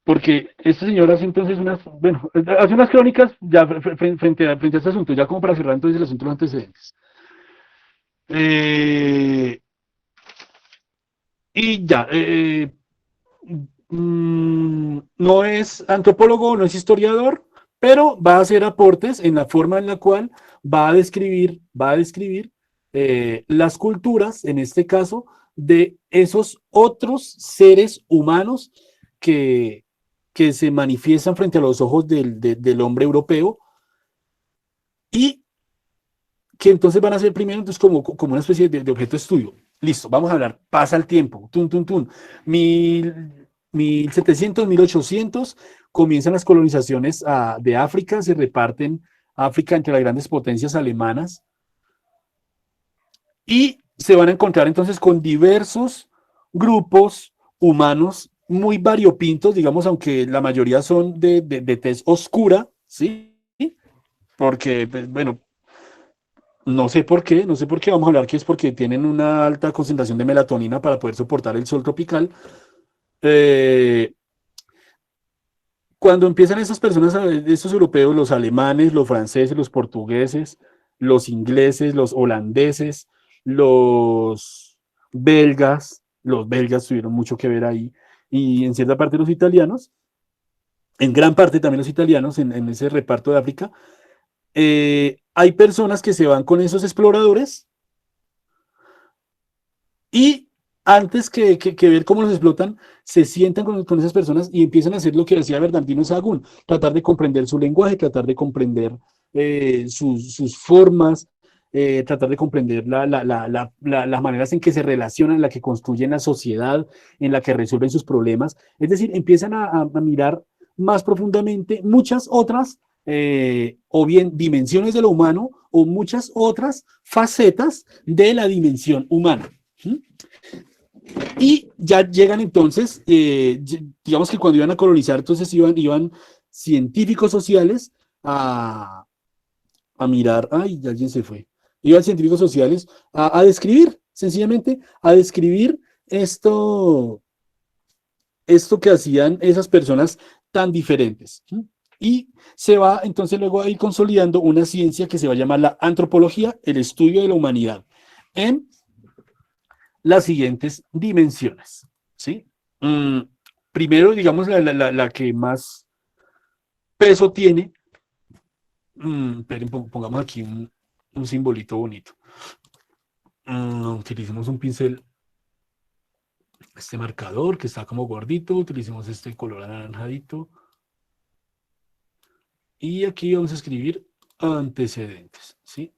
Porque este señor hace entonces hace unas crónicas ya frente a este asunto, ya como para cerrar entonces el asunto de los antecedentes. Y ya, no es antropólogo, no es historiador, pero va a hacer aportes en la forma en la cual va a describir las culturas, en este caso, de esos otros seres humanos que se manifiestan frente a los ojos del hombre europeo y que entonces van a ser primero entonces como una especie de objeto de estudio. Listo, vamos a hablar, pasa el tiempo, 1700, 1800, comienzan las colonizaciones de África, se reparten África entre las grandes potencias alemanas y se van a encontrar entonces con diversos grupos humanos muy variopintos, digamos, aunque la mayoría son de tez oscura, ¿sí? Porque, bueno, no sé por qué, vamos a hablar que es porque tienen una alta concentración de melatonina para poder soportar el sol tropical. Cuando empiezan esas personas, estos europeos, los alemanes, los franceses, los portugueses, los ingleses, los holandeses, los belgas tuvieron mucho que ver ahí, y en cierta parte los italianos, en gran parte también los italianos, en ese reparto de África, hay personas que se van con esos exploradores y antes que ver cómo los explotan, se sientan con esas personas y empiezan a hacer lo que decía Bernardino Sahagún, tratar de comprender su lenguaje, tratar de comprender sus formas, tratar de comprender las maneras en que se relacionan, en la que construyen la sociedad, en la que resuelven sus problemas. Es decir, empiezan a mirar más profundamente muchas otras o bien dimensiones de lo humano o muchas otras facetas de la dimensión humana. Y ya llegan entonces, digamos que cuando iban a colonizar, entonces iban científicos sociales a mirar, ay, alguien se fue, iban científicos sociales a describir, sencillamente, a describir esto que hacían esas personas tan diferentes. Y se va entonces luego a ir consolidando una ciencia que se va a llamar la antropología, el estudio de la humanidad, en las siguientes dimensiones, ¿sí? Primero, digamos, la que más peso tiene, pongamos aquí un simbolito bonito. Utilicemos un pincel, este marcador que está como gordito, utilicemos este color anaranjadito. Y aquí vamos a escribir antecedentes, ¿sí?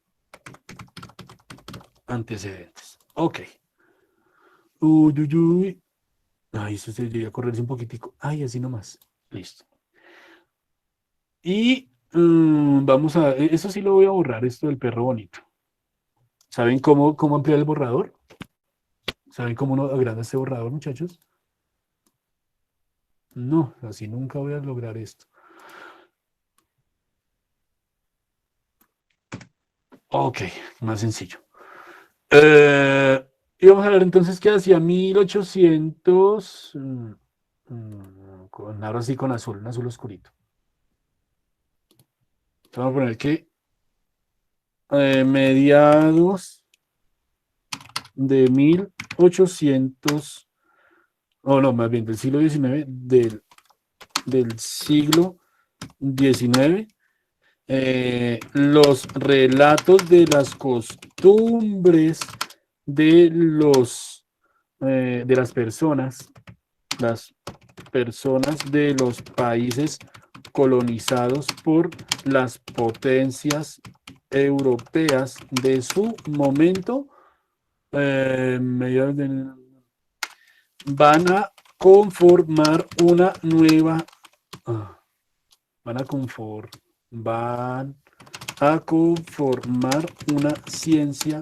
Antecedentes. Ok. Ay, eso se debería correrse un poquitico. Ay, así nomás. Listo. Y vamos a... Eso sí lo voy a borrar, esto del perro bonito. ¿Saben cómo ampliar el borrador? ¿Saben cómo uno agranda este borrador, muchachos? No, así nunca voy a lograr esto. Ok, más sencillo. Y vamos a ver entonces qué hacía 1800, ahora sí con azul, un azul oscurito. Vamos a poner que mediados de 1800, no, más bien del siglo XIX, del siglo XIX, los relatos de las costumbres de las personas de los países colonizados por las potencias europeas de su momento, van a conformar una nueva, van a conformar una ciencia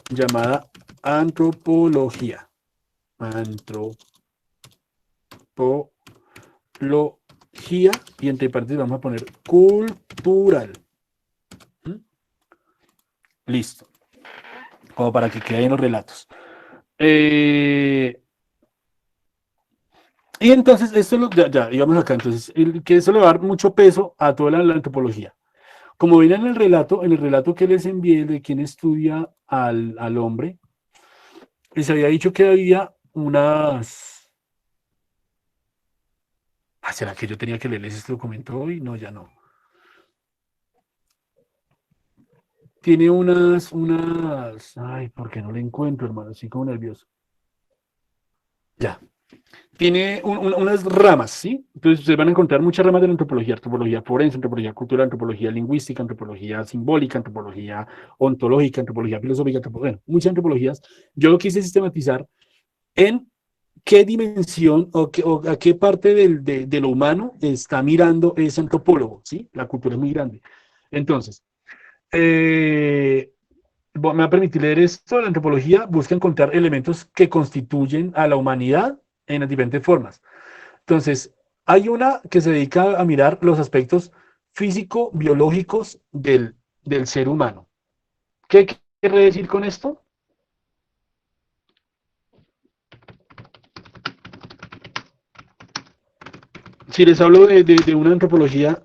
llamada antropología. Antropología, y entre paréntesis vamos a poner cultural. ¿Mm? Listo. Como para que quede en los relatos. Y entonces, esto ya, digamos acá, entonces, que eso le va a dar mucho peso a toda la antropología. Como ven en el relato que les envié de quien estudia al hombre, les había dicho que había unas... ¿Será que yo tenía que leerles este documento hoy? No, ya no. Tiene unas... Ay, ¿por qué no le encuentro, hermano? Estoy como nervioso. Ya. Tiene unas ramas, ¿sí? Entonces ustedes van a encontrar muchas ramas de la antropología forense, antropología cultural, antropología lingüística, antropología simbólica, antropología ontológica, antropología filosófica, bueno, muchas antropologías. Yo lo quise sistematizar en qué dimensión o a qué parte de lo humano está mirando ese antropólogo, ¿sí? La cultura es muy grande. Entonces, me va a permitir leer esto. La antropología busca encontrar elementos que constituyen a la humanidad en las diferentes formas. Entonces, hay una que se dedica a mirar los aspectos físico-biológicos del ser humano. ¿Qué quiere decir con esto? Si les hablo de una antropología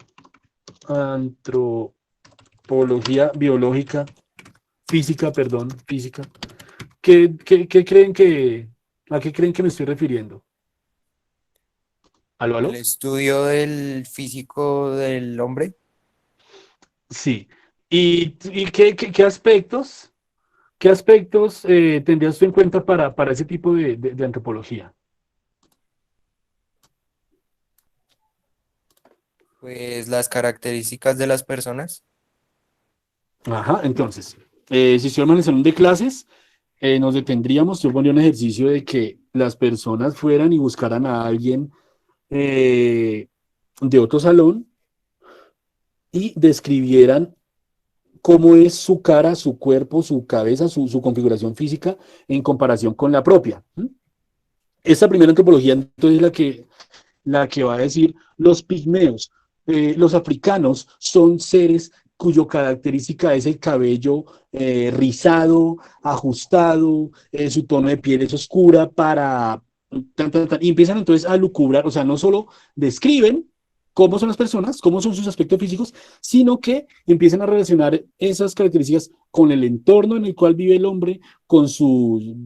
biológica, física, ¿qué creen a qué creen que me estoy refiriendo? ¿Aló, aló? El estudio del físico del hombre. Sí. ¿Y qué aspectos tendrías tú en cuenta para ese tipo de antropología? Pues las características de las personas. Ajá, entonces, si estuviéramos en el salón de clases, nos detendríamos, yo pondría un ejercicio de que las personas fueran y buscaran a alguien de otro salón y describieran cómo es su cara, su cuerpo, su cabeza, su configuración física en comparación con la propia. Esta primera antropología entonces es la que va a decir los pigmeos, los africanos son seres cuyo característica es el cabello rizado, ajustado, su tono de piel es oscura y empiezan entonces a lucubrar, o sea, no solo describen cómo son las personas, cómo son sus aspectos físicos, sino que empiezan a relacionar esas características con el entorno en el cual vive el hombre, con su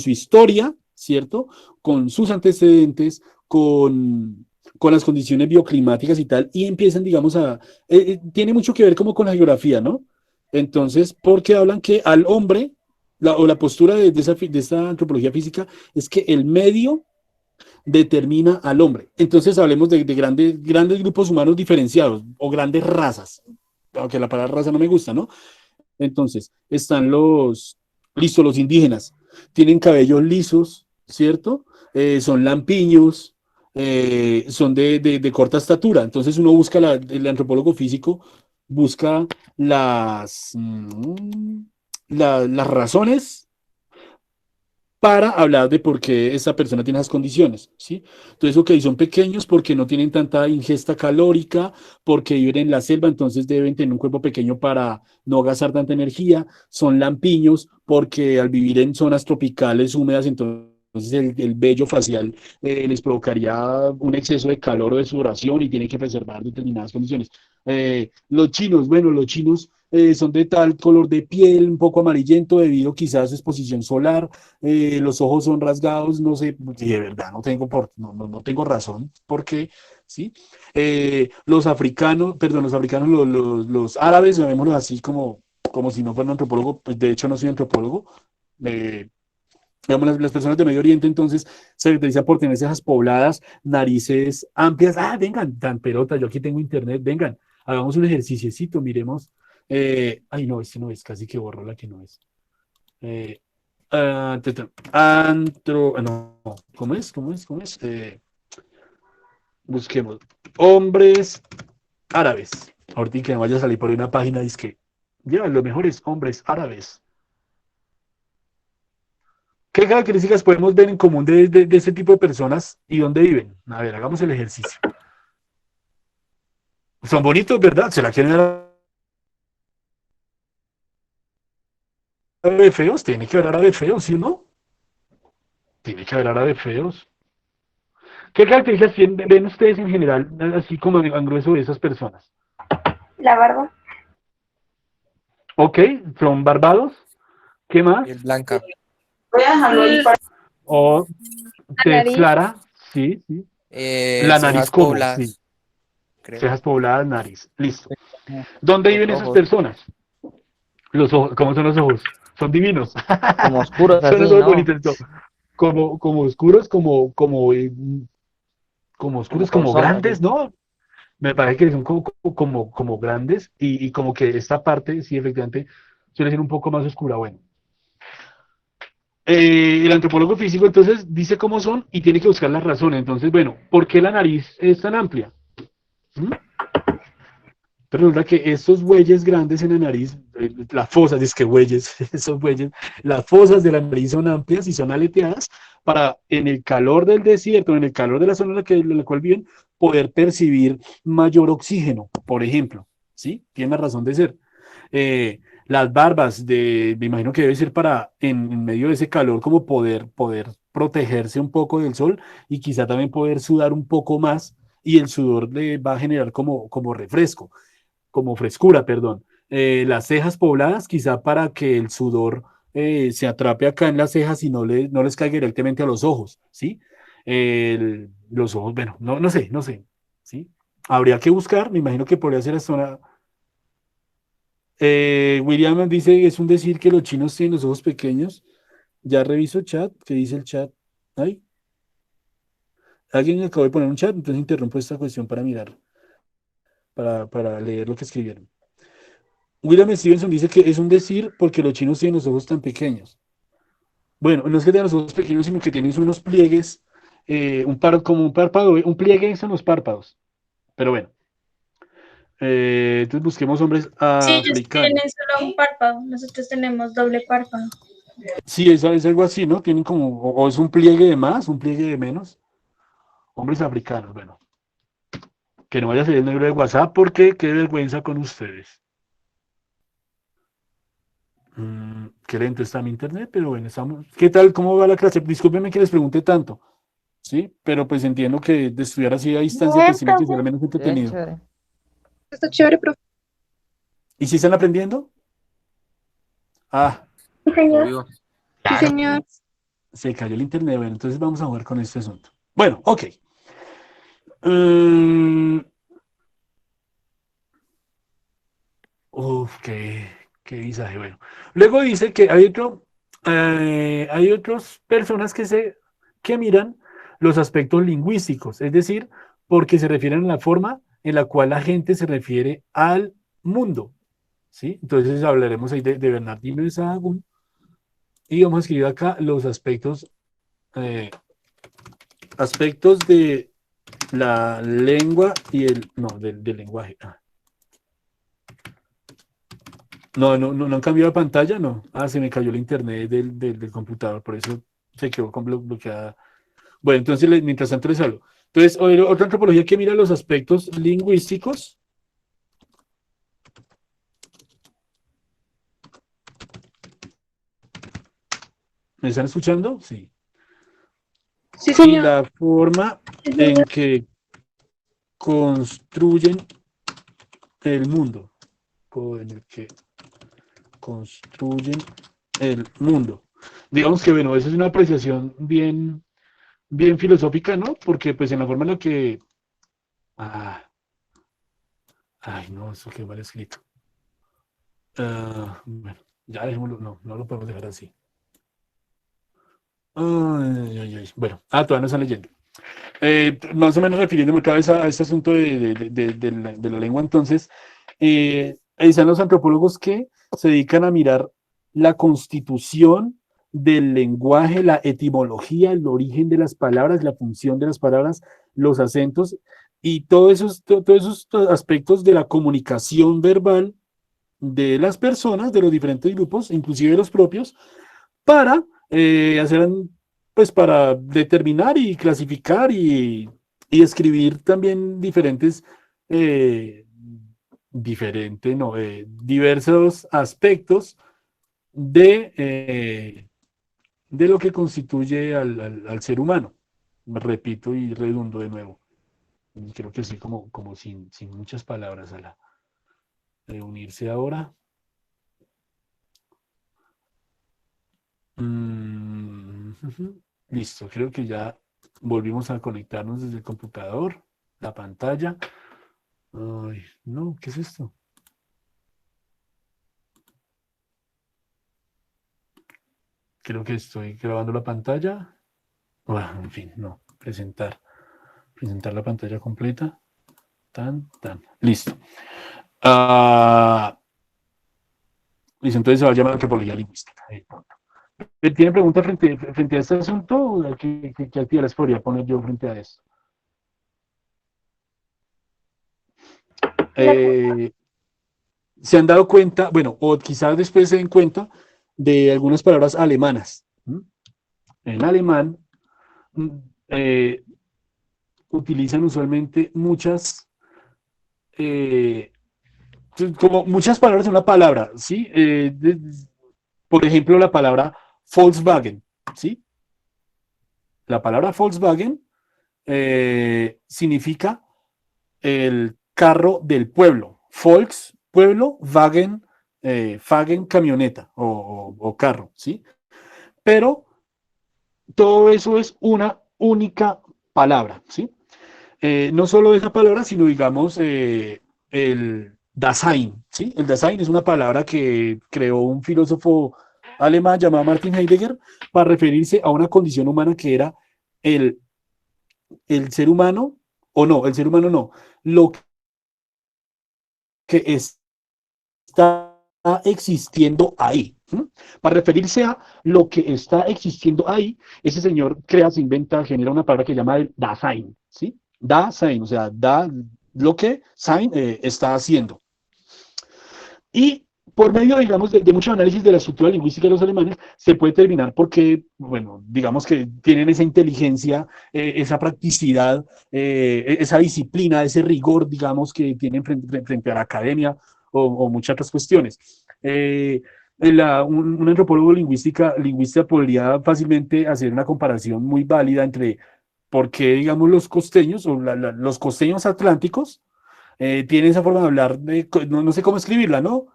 historia, ¿cierto? Con sus antecedentes, con las condiciones bioclimáticas y tal, y empiezan, digamos, tiene mucho que ver como con la geografía, ¿no? Entonces, porque hablan que al hombre, o la postura de esta antropología física, es que el medio determina al hombre. Entonces hablemos de grandes grupos humanos diferenciados o grandes razas, aunque la palabra raza no me gusta, ¿no? Entonces, están los indígenas, tienen cabellos lisos, ¿cierto? Son lampiños, son de corta estatura. Entonces uno busca, el antropólogo físico busca las razones para hablar de por qué esa persona tiene esas condiciones, ¿sí? Entonces, ok, son pequeños porque no tienen tanta ingesta calórica, porque viven en la selva, entonces deben tener un cuerpo pequeño para no gastar tanta energía. Son lampiños porque al vivir en zonas tropicales húmedas, entonces el vello facial les provocaría un exceso de calor o de sudoración y tienen que preservar determinadas condiciones. Los chinos, bueno, los chinos son de tal color de piel, un poco amarillento debido quizás a su exposición solar. Los ojos son rasgados, no sé, y de verdad no tengo razón, ¿por qué? ¿Sí? Los africanos, los árabes, llamémoslos así como si no fueran antropólogo, pues de hecho no soy antropólogo. Digamos, las personas de Medio Oriente entonces se caracterizan por tener cejas pobladas, narices amplias. Vengan, tan pelota, yo aquí tengo internet, vengan, hagamos un ejerciciecito, miremos. Ay, no, este no es, casi que borro la que no es. No, ¿cómo es? Busquemos. Hombres árabes. Ahorita que me vaya a salir por una página, dice que llevan los mejores hombres árabes. ¿Qué características podemos ver en común de ese tipo de personas y dónde viven? A ver, hagamos el ejercicio. Son bonitos, ¿verdad? ¿Se la quieren dar árabes feos? Tiene que haber árabes feos, ¿sí o no? Tiene que haber árabes feos. ¿Qué características ven ustedes en general, así como en grueso de esas personas? La barba. Ok, son barbados. ¿Qué más? Piel blanca. Voy a dejarlo ahí para... O tez nariz. clara, sí, sí. La nariz, Cejas ¿cómo? pobladas, Sí. creo. Cejas pobladas, nariz. Listo. ¿Dónde viven esas ojos. personas? Los ojos, ¿cómo son los ojos? Son divinos. Como oscuros Son así, los ojos ¿no? bonitos. Como oscuros, como oscuros, como Son grandes, así. ¿no? Me parece que son como grandes y como que esta parte, sí, efectivamente, suele ser un poco más oscura. Bueno. El antropólogo físico entonces dice cómo son y tiene que buscar las razones. Entonces, bueno, ¿por qué la nariz es tan amplia? ¿Mm? Pero resulta que estos bueyes grandes en la nariz, las fosas, es que bueyes, esos bueyes, las fosas de la nariz son amplias y son aleteadas para en el calor del desierto, en el calor de la zona en la cual viven, poder percibir mayor oxígeno, por ejemplo. ¿Sí? Tiene razón de ser. Las barbas, me imagino que debe ser para, en medio de ese calor, como poder protegerse un poco del sol y quizá también poder sudar un poco más y el sudor le va a generar como refresco como frescura, perdón. Las cejas pobladas, quizá para que el sudor se atrape acá en las cejas y no les caiga directamente a los ojos, ¿sí? Los ojos, bueno, no sé, ¿sí? Habría que buscar, me imagino que podría ser esta zona. William dice, es un decir que los chinos tienen los ojos pequeños. Ya reviso chat, ¿qué dice el chat? Ay, alguien acabó de poner un chat, entonces interrumpo esta cuestión para mirar, para leer lo que escribieron. William Stevenson dice que es un decir porque los chinos tienen los ojos tan pequeños. Bueno, no es que tengan los ojos pequeños, sino que tienen unos pliegues, como un párpado, un pliegue son los párpados. Pero bueno, entonces busquemos hombres Sí, ellos africanos. tienen solo un párpado, nosotros tenemos doble párpado. Sí, es algo así, ¿no? Tienen o es un pliegue de más, un pliegue de menos. Hombres africanos, bueno. Que no vaya a ser el negro de WhatsApp porque qué vergüenza con ustedes. Qué lento está mi internet, pero bueno, estamos. ¿Qué tal? ¿Cómo va la clase? Discúlpenme que les pregunte tanto, ¿sí? Pero pues entiendo que de estudiar así a distancia, pues tiene que ser al menos Bien, entretenido. chévere. Está chévere, profe. ¿Y si están aprendiendo? Ah, Sí, señor. Obvio. Sí, señor. se cayó el internet. Bueno, entonces vamos a jugar con este asunto. Bueno, ok. Qué visaje. Bueno, luego dice que hay otras personas que miran los aspectos lingüísticos, es decir, porque se refieren a la forma en la cual la gente se refiere al mundo, ¿sí? Entonces hablaremos ahí de Bernardino de Sahagún y vamos a escribir acá los aspectos de la lengua y del lenguaje. No han cambiado de pantalla, no. Se me cayó el internet del computador, por eso se quedó bloqueada. Bueno, entonces, mientras tanto les hablo. Entonces, otra antropología que mira los aspectos lingüísticos. ¿Me están escuchando? Sí. Sí, Y señor. la forma en que construyen el mundo. En el que construyen el mundo. Digamos que, bueno, eso es una apreciación bien filosófica, ¿no? Porque, pues, en la forma en la que... Ay, no, eso quedó mal escrito. Bueno, ya dejémoslo, no lo podemos dejar así. Bueno, todavía no están leyendo. Más o menos refiriéndome otra vez a este asunto de la lengua, entonces, están los antropólogos que se dedican a mirar la constitución del lenguaje, la etimología, el origen de las palabras, la función de las palabras, los acentos, y todos esos aspectos de la comunicación verbal de las personas, de los diferentes grupos, inclusive los propios, para pues para determinar y clasificar y escribir también diversos aspectos de lo que constituye al ser humano. Repito y redundo de nuevo. Creo que sí, como sin muchas palabras a la de unirse ahora. Listo, creo que ya volvimos a conectarnos desde el computador, la pantalla. Ay, no, ¿qué es esto? Creo que estoy grabando la pantalla. Bueno, en fin, no, presentar la pantalla completa. Listo. Listo, entonces se va a llamar antropología lingüística. ¿Tiene preguntas frente a este asunto? ¿Qué actividades podría poner yo frente a esto? Se han dado cuenta, bueno, o quizás después se den cuenta de algunas palabras alemanas. En alemán utilizan usualmente como muchas palabras en una palabra, ¿sí? Por ejemplo, la palabra Volkswagen, ¿sí? La palabra Volkswagen significa el carro del pueblo. Volks, pueblo, Wagen, Wagen, camioneta o carro, ¿sí? Pero todo eso es una única palabra, ¿sí? No solo esa palabra, sino digamos el Dasein, ¿sí? El Dasein es una palabra que creó un filósofo alemán llamado Martin Heidegger para referirse a una condición humana que era el ser humano, o no, el ser humano no, lo que está existiendo ahí. Para referirse a lo que está existiendo ahí, ese señor se inventa, genera una palabra que llama el Dasein, ¿sí? Dasein, o sea, da lo que Sein está haciendo. Y por medio, digamos, de mucho análisis de la estructura lingüística de los alemanes, se puede determinar por qué, bueno, digamos que tienen esa inteligencia, esa practicidad, esa disciplina, ese rigor, digamos, que tienen frente a la academia o muchas otras cuestiones. Un antropólogo lingüista podría fácilmente hacer una comparación muy válida entre por qué, digamos, los costeños o los costeños atlánticos tienen esa forma de hablar, no sé cómo escribirla, ¿no?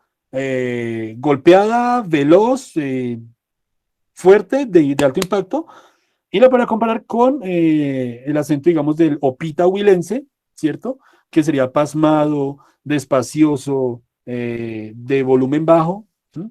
Golpeada, veloz, fuerte, de alto impacto, y la para comparar con el acento, digamos, del opita huilense, ¿cierto? Que sería pasmado, despacioso, de volumen bajo, ¿sí?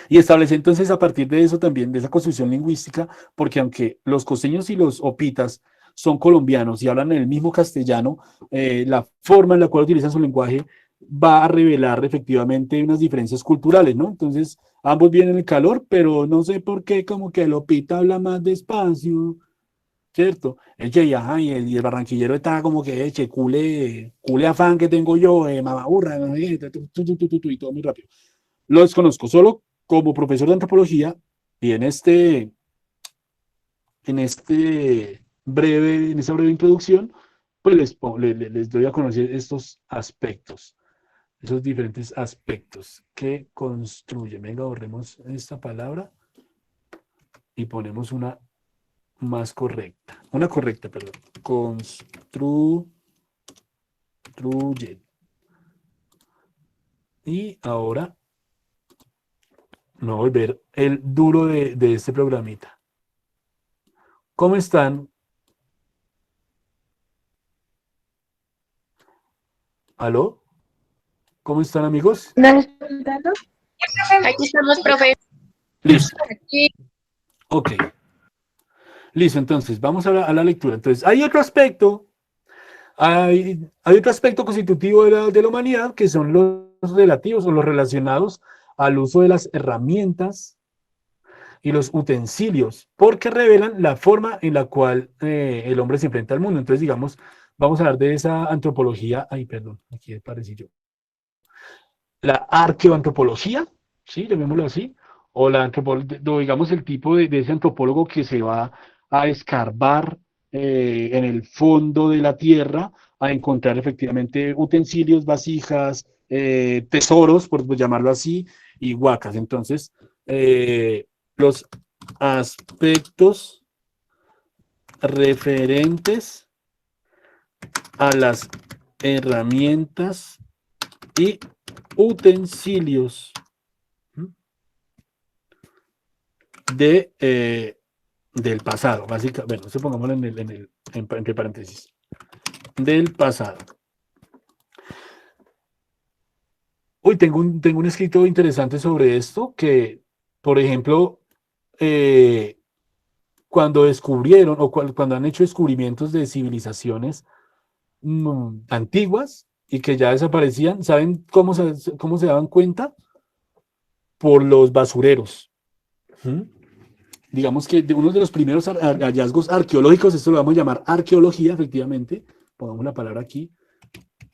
Y establece entonces a partir de eso también, de esa construcción lingüística, porque aunque los costeños y los opitas son colombianos y hablan el mismo castellano, la forma en la cual utilizan su lenguaje va a revelar efectivamente unas diferencias culturales, ¿no? Entonces, ambos vienen el calor, pero no sé por qué como que el opita habla más despacio, ¿cierto? Y el barranquillero está como que, cule afán que tengo yo, mamaburra, y todo muy rápido. Lo desconozco, solo como profesor de antropología y en esta breve introducción, pues les doy a conocer estos aspectos, esos diferentes aspectos que construyen. Venga, borremos esta palabra y ponemos una más correcta. Una correcta, perdón. Construyen. Y ahora no volver el duro de este programita. ¿Cómo están? ¿Aló? ¿Cómo están, amigos? ¿Aquí estamos, profe? Listo. Aquí. Ok. Listo, entonces, vamos a la lectura. Entonces, hay otro aspecto constitutivo de la humanidad que son los relativos o los relacionados al uso de las herramientas y los utensilios, porque revelan la forma en la cual el hombre se enfrenta al mundo. Entonces, digamos, vamos a hablar de esa antropología, ay, perdón, aquí aparecí yo. La arqueoantropología, ¿sí? Llamémoslo así, o la digamos el tipo de ese antropólogo que se va a escarbar en el fondo de la tierra a encontrar efectivamente utensilios, vasijas, tesoros, por llamarlo así, y huacas. Entonces, los aspectos referentes a las herramientas y utensilios del pasado, básicamente, bueno, pongámoslo entre paréntesis, del pasado. Uy, tengo un escrito interesante sobre esto, que, por ejemplo, cuando descubrieron o cuando han hecho descubrimientos de civilizaciones antiguas y que ya desaparecían, ¿saben cómo se daban cuenta? Por los basureros. Digamos que uno de los primeros hallazgos arqueológicos, esto lo vamos a llamar arqueología, efectivamente, pongamos la palabra aquí,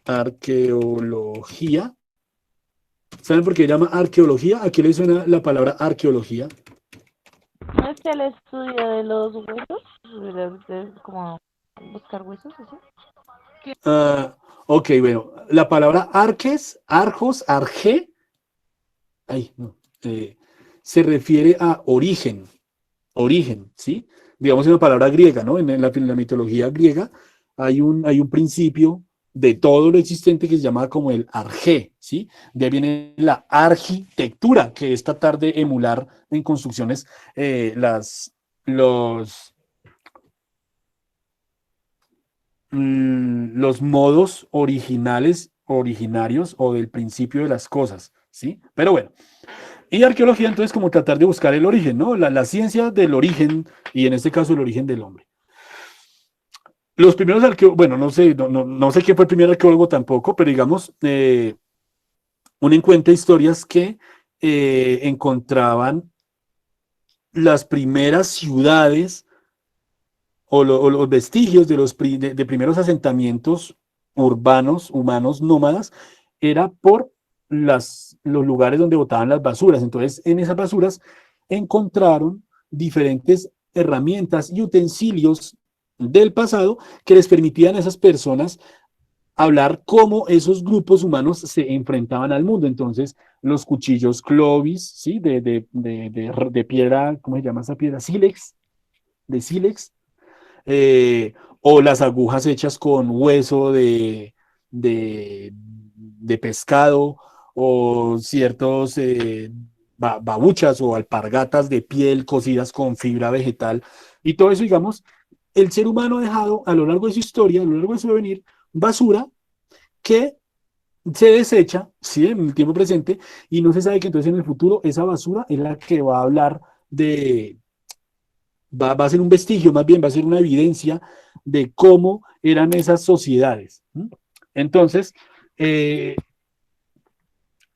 arqueología. ¿Saben por qué se llama arqueología? ¿A qué le suena la palabra arqueología? ¿No es el estudio de los huesos? Como buscar huesos, ¿así? Ok, bueno, la palabra arques, arjos, arge, se refiere a origen, ¿sí? Digamos una palabra griega, ¿no? En la mitología griega hay un principio de todo lo existente que se llama como el arjé, ¿sí? De ahí viene la arquitectura, que es tratar de emular en construcciones los modos originarios o del principio de las cosas, ¿sí? Pero bueno, y arqueología entonces como tratar de buscar el origen, ¿no? La ciencia del origen, y en este caso el origen del hombre. Los primeros arqueólogos, bueno, no sé quién fue el primer arqueólogo tampoco, pero digamos, uno encuentra historias que encontraban las primeras ciudades o los vestigios de los de primeros asentamientos urbanos, humanos, nómadas, era por los lugares donde botaban las basuras. Entonces, en esas basuras encontraron diferentes herramientas y utensilios del pasado que les permitían a esas personas hablar cómo esos grupos humanos se enfrentaban al mundo. Entonces, los cuchillos clovis, ¿sí? De piedra, ¿cómo se llama esa piedra? Sílex, de sílex, o las agujas hechas con hueso de pescado, o ciertos babuchas o alpargatas de piel cocidas con fibra vegetal, y todo eso, digamos, el ser humano ha dejado a lo largo de su historia, a lo largo de su devenir, basura que se desecha, ¿sí? En el tiempo presente, y no se sabe que entonces en el futuro esa basura es la que va a hablar va a ser un vestigio, más bien va a ser una evidencia de cómo eran esas sociedades. Entonces,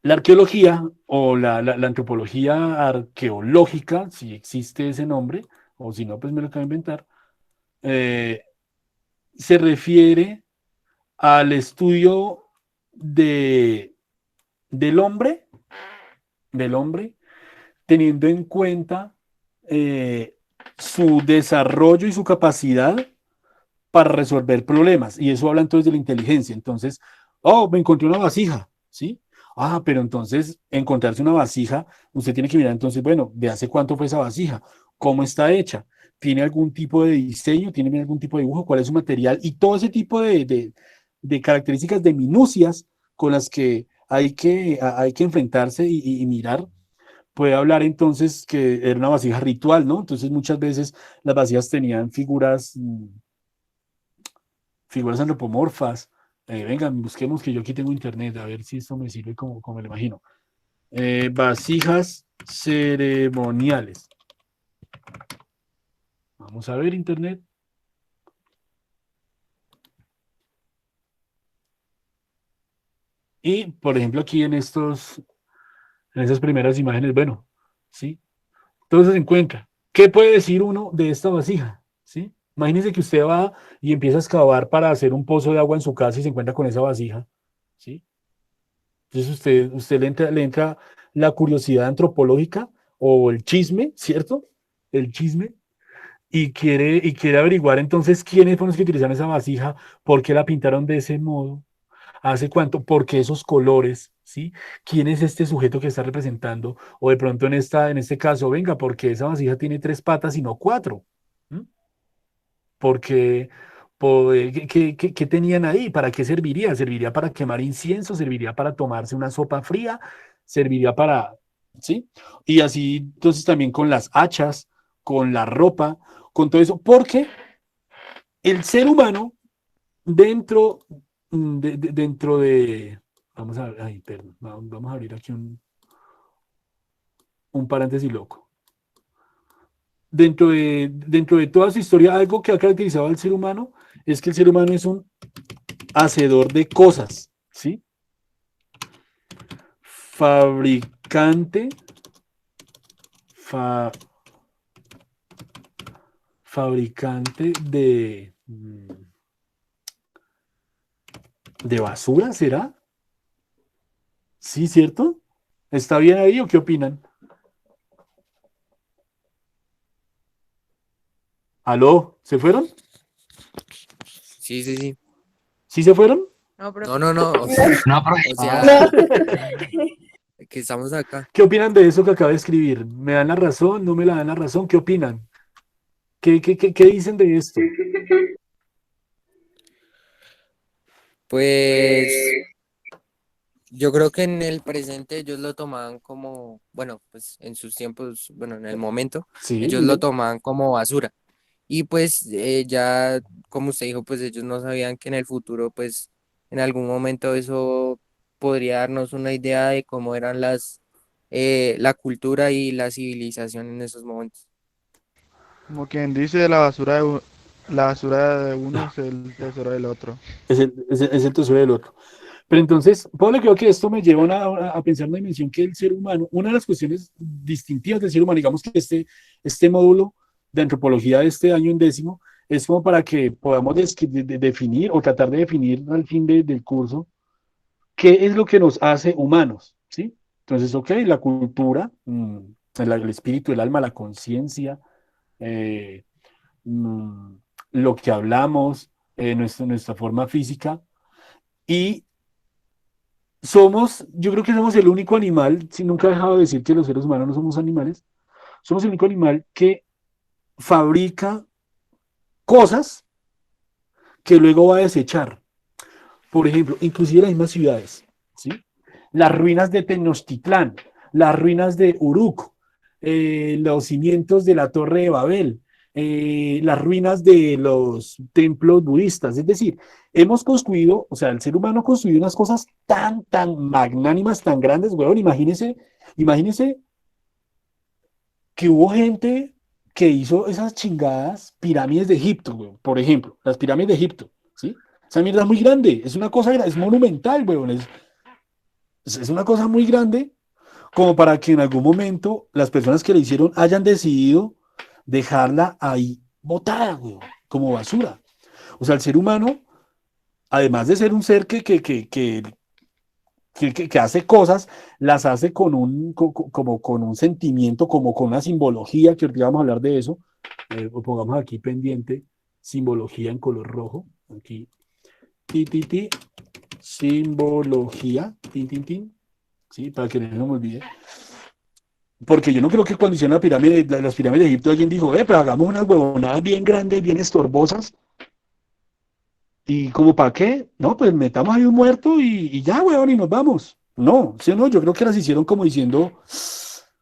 la arqueología o la antropología arqueológica, si existe ese nombre, o si no, pues me lo acabo de inventar, se refiere al estudio del hombre, teniendo en cuenta su desarrollo y su capacidad para resolver problemas. Y eso habla entonces de la inteligencia. Entonces, me encontré una vasija, ¿sí? Pero entonces, encontrarse una vasija, usted tiene que mirar entonces, bueno, ¿de hace cuánto fue esa vasija? ¿Cómo está hecha? ¿Tiene algún tipo de diseño? ¿Tiene algún tipo de dibujo? ¿Cuál es su material? Y todo ese tipo de características, de minucias con las que hay que enfrentarse y mirar. Puede hablar entonces que era una vasija ritual, ¿no? Entonces muchas veces las vasijas tenían figuras antropomorfas. Vengan, busquemos, que yo aquí tengo internet, a ver si esto me sirve como me lo imagino. Vasijas ceremoniales. Vamos a ver internet. Y, por ejemplo, aquí en esas primeras imágenes, bueno, ¿sí? Entonces se encuentra. ¿Qué puede decir uno de esta vasija? ¿Sí? Imagínese que usted va y empieza a excavar para hacer un pozo de agua en su casa y se encuentra con esa vasija, ¿sí? Entonces usted le entra la curiosidad antropológica o el chisme, ¿cierto? El chisme, y quiere averiguar entonces quiénes fueron los que utilizaron esa vasija, por qué la pintaron de ese modo, hace cuánto, por qué esos colores, ¿sí? ¿Quién es este sujeto que está representando? O de pronto en este caso, venga, porque esa vasija tiene 3 patas y no 4. ¿M? Porque, ¿qué tenían ahí? ¿Para qué serviría? ¿Serviría para quemar incienso? ¿Serviría para tomarse una sopa fría? ¿Serviría para, sí? Y así, entonces también con las hachas, con la ropa, con todo eso, porque el ser humano dentro dentro de, vamos a ver, ay, perdón, vamos a abrir aquí un paréntesis loco. Dentro de toda su historia, algo que ha caracterizado al ser humano es que el ser humano es un hacedor de cosas, ¿sí? Fabricante, fabricante de basura, ¿será? Sí, ¿cierto? ¿Está bien ahí o qué opinan? ¿Aló? ¿Se fueron? Sí, sí, sí. ¿Sí se fueron? No, no, no. O sea, Ah. que estamos acá. ¿Qué opinan de eso que acabo de escribir? ¿Me dan la razón? ¿No me la dan la razón? ¿Qué opinan? ¿Qué dicen de esto? Pues yo creo que en el presente ellos lo tomaban como, bueno, pues en sus tiempos, bueno, en el momento, Sí, ellos lo tomaban como basura. Y pues ya, como usted dijo, pues ellos no sabían que en el futuro, pues en algún momento eso podría darnos una idea de cómo eran la cultura y la civilización en esos momentos. Como quien dice, la basura de uno es el tesoro del otro. es el tesoro del otro. Pero entonces, Pablo, creo que esto me lleva a pensar en una dimensión que el ser humano, una de las cuestiones distintivas del ser humano, digamos que este módulo de antropología de este año en décimo, es como para que podamos definir o tratar de definir al fin del curso qué es lo que nos hace humanos, ¿sí? Entonces, ok, la cultura, el espíritu, el alma, la conciencia, eh, mm, lo que hablamos, nuestra forma física, y yo creo que somos el único animal, si nunca he dejado de decir que los seres humanos no somos animales, somos el único animal que fabrica cosas que luego va a desechar. Por ejemplo, inclusive las mismas ciudades, ¿sí? Las ruinas de Tenochtitlán, las ruinas de Uruk, los cimientos de la Torre de Babel, las ruinas de los templos budistas. Es decir, hemos construido, o sea, el ser humano ha construido unas cosas tan magnánimas, tan grandes, weón. Imagínese que hubo gente que hizo esas chingadas pirámides de Egipto, weón, por ejemplo, las pirámides de Egipto, ¿sí? Esa mierda es muy grande, es una cosa, es monumental, weón, es una cosa muy grande como para que en algún momento las personas que la hicieron hayan decidido dejarla ahí botada, weón, como basura. O sea, el ser humano, además de ser un ser que hace cosas, las hace como con un sentimiento, como con una simbología, que ahorita vamos a hablar de eso. Pongamos aquí pendiente, simbología en color rojo. Aquí, simbología, tin, ¿sí? Para que no se me olvide. Porque yo no creo que cuando hicieron las pirámides de Egipto alguien dijo, pero hagamos unas huevonadas bien grandes, bien estorbosas. ¿Y como para qué? No, pues metamos ahí un muerto y ya, weón, y nos vamos. No, ¿sí o no? Yo creo que las hicieron como diciendo,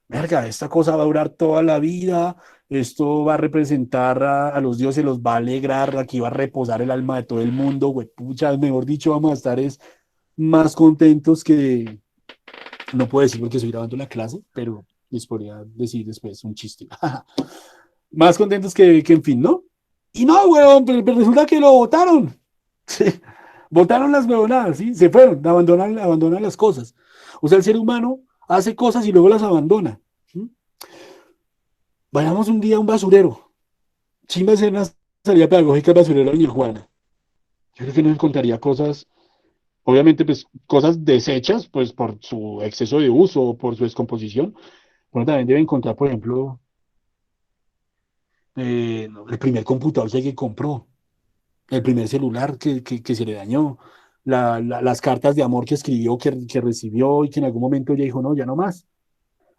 verga, esta cosa va a durar toda la vida, esto va a representar a los dioses, los va a alegrar, aquí va a reposar el alma de todo el mundo, güey, pucha, mejor dicho, vamos a estar más contentos que, no puedo decir porque estoy grabando la clase, pero les podría decir después un chiste. Más contentos que en fin, ¿no? Y no, weón, pero resulta que lo votaron. Sí. Votaron las huevonadas, ¿sí? Se fueron, abandonan las cosas. O sea, el ser humano hace cosas y luego las abandona. ¿Sí? Vayamos un día a un basurero. Chimba escenas salida pedagógica del basurero de Doña Juana. Yo creo que nos encontraría cosas, obviamente, pues cosas desechas, pues por su exceso de uso o por su descomposición. Uno también debe encontrar, por ejemplo, no, el primer computador que compró, el primer celular que se le dañó, las cartas de amor que escribió, que recibió y que en algún momento ya dijo, no, ya no más.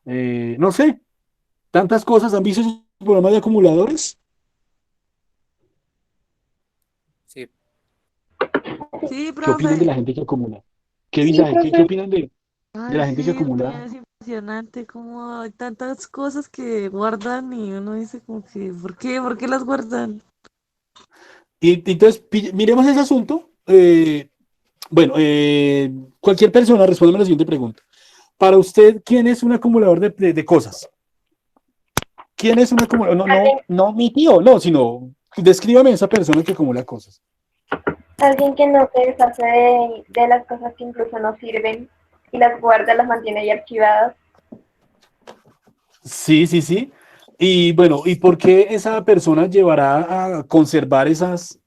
No sé, tantas cosas. ¿Han visto esos programas de acumuladores? Sí. Sí, ¿Qué opinan de profe. la gente que acumula? ¿Qué Sí, visaje? ¿Qué profe. opinan de Ay, la gente que sí, es muy acumula? es impresionante cómo hay tantas cosas que guardan y uno dice como que, ¿por qué? ¿Por qué las guardan? Y entonces, miremos ese asunto. Bueno, cualquier persona, respóndame la siguiente pregunta. Para usted, ¿quién es un acumulador de cosas? ¿Quién es un acumulador? No, no, Alguien, no mi tío, no, sino descríbame esa persona que acumula cosas. alguien que no se deshace de las cosas que incluso no sirven y las guarda, las mantiene ahí archivadas. Sí, sí, sí. Y bueno, ¿y por qué esa persona llevará a conservar esas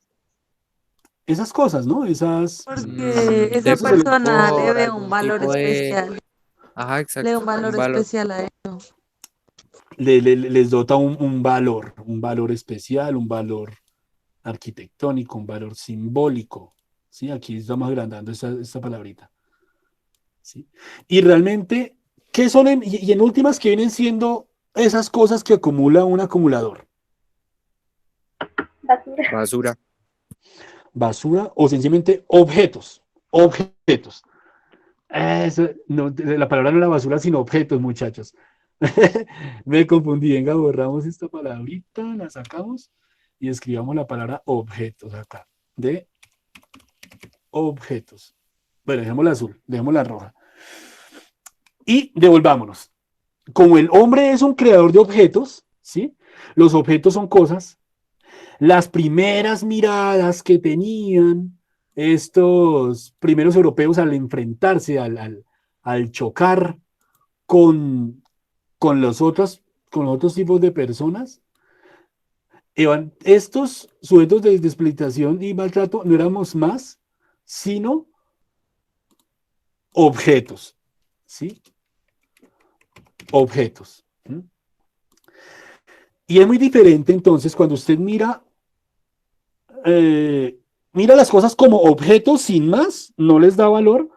cosas, ¿no? Porque esa Esos persona le Por elementos ve un algún valor tipo de... especial, Ajá, le da un exacto, un valor valor. especial a eso. les dota un valor especial, un valor arquitectónico, un valor simbólico. ¿Sí? Aquí estamos agrandando esta palabrita. ¿Sí? Y realmente, ¿qué son y en últimas qué vienen siendo esas cosas que acumula un acumulador? Basura. Basura. Basura o sencillamente objetos. Objetos. Eso, no, la palabra no es la basura, sino objetos, muchachos. Me confundí. Venga, borramos esta palabrita, la sacamos y escribamos la palabra objetos acá. De objetos. Bueno, dejemos la azul, dejemos la roja. Y devolvámonos. Como el hombre es un creador de objetos, ¿sí? Los objetos son cosas. Las primeras miradas que tenían estos primeros europeos al enfrentarse, al chocar con, con los otros tipos de personas, estos sujetos de explotación y maltrato no éramos más, sino objetos, ¿sí? Objetos. ¿Mm? Y es muy diferente entonces cuando usted mira las cosas como objetos sin más, no les da valor,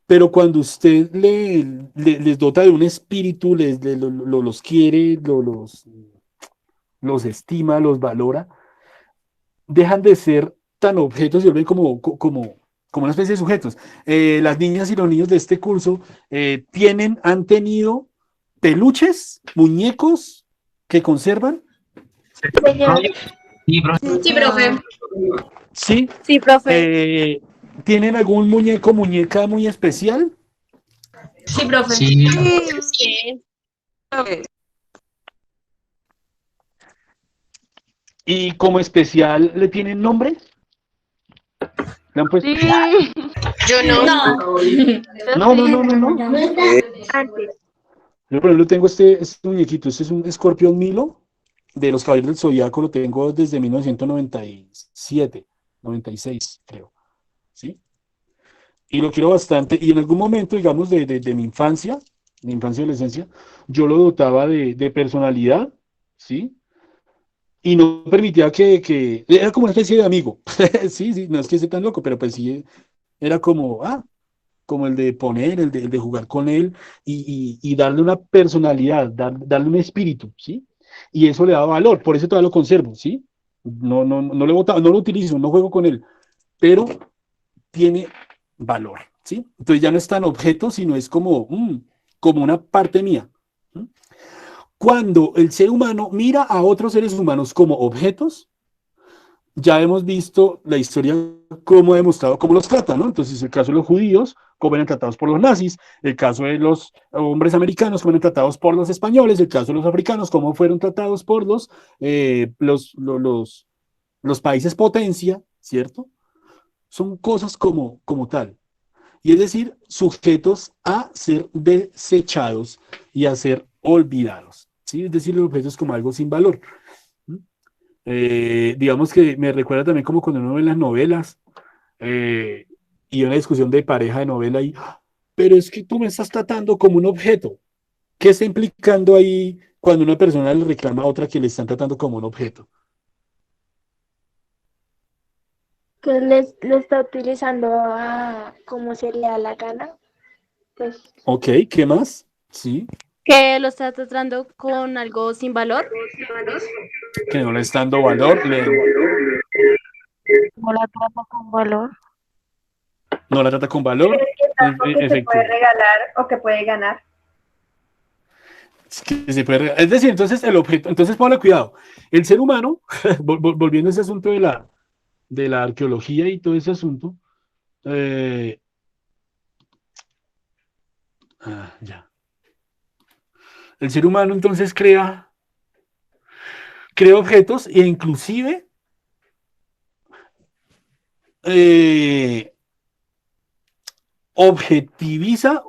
pero cuando usted les dota de un espíritu, los quiere, los estima, los valora, dejan de ser tan objetos y vuelven como una especie de sujetos. Las niñas y los niños de este curso han tenido peluches, muñecos que conservan. Señor, Sí, profe. Sí, profe. Sí. Sí, profe. ¿Tienen algún muñeco, muñeca muy especial? Sí, profe. Sí. Sí. Profe. ¿Y como especial le tienen nombre? ¿Le han puesto? Sí. Yo no. No. No. antes. Yo, por ejemplo, tengo este muñequito. Este es un escorpión Milo de los Caballeros del Zodiaco. Lo tengo desde 1997, 96, creo. ¿Sí? Y lo quiero bastante. Y en algún momento, digamos, de mi infancia, y adolescencia, yo lo dotaba de personalidad, ¿sí? Y no permitía era como una especie de amigo. Sí, no es que sea tan loco, pero pues sí, era como el de poner, el de jugar con él y darle una personalidad, darle un espíritu, ¿sí? Y eso le da valor, por eso todavía lo conservo, ¿sí? No lo he botado, no lo utilizo, no juego con él, pero tiene valor, ¿sí? Entonces ya no es tan objeto, sino es como una parte mía. ¿Sí? Cuando el ser humano mira a otros seres humanos como objetos, ya hemos visto la historia cómo ha demostrado cómo los tratan, ¿no? Entonces, el caso de los judíos, cómo eran tratados por los nazis, el caso de los hombres americanos, cómo eran tratados por los españoles, el caso de los africanos, cómo fueron tratados por los países potencia, ¿cierto? Son cosas como tal. Y es decir, sujetos a ser desechados y a ser olvidados, ¿sí? Es decir, los objetos como algo sin valor. Digamos que me recuerda también como cuando uno ve las novelas y una discusión de pareja de novela y, pero es que tú me estás tratando como un objeto. ¿Qué está implicando ahí cuando una persona le reclama a otra que le están tratando como un objeto? Que le está utilizando como se le da la gana, pues Ok, ¿qué más? Sí, Que lo está tratando con algo sin valor. que no le están dando valor, No la trata con valor. no la trata con valor. ¿Crees que es algo que se puede Efectivo. regalar o que puede ganar? Es decir, entonces el objeto, entonces ponle cuidado. El ser humano, volviendo a ese asunto de la arqueología y todo ese asunto, ya. El ser humano entonces crea objetos e inclusive objetiviza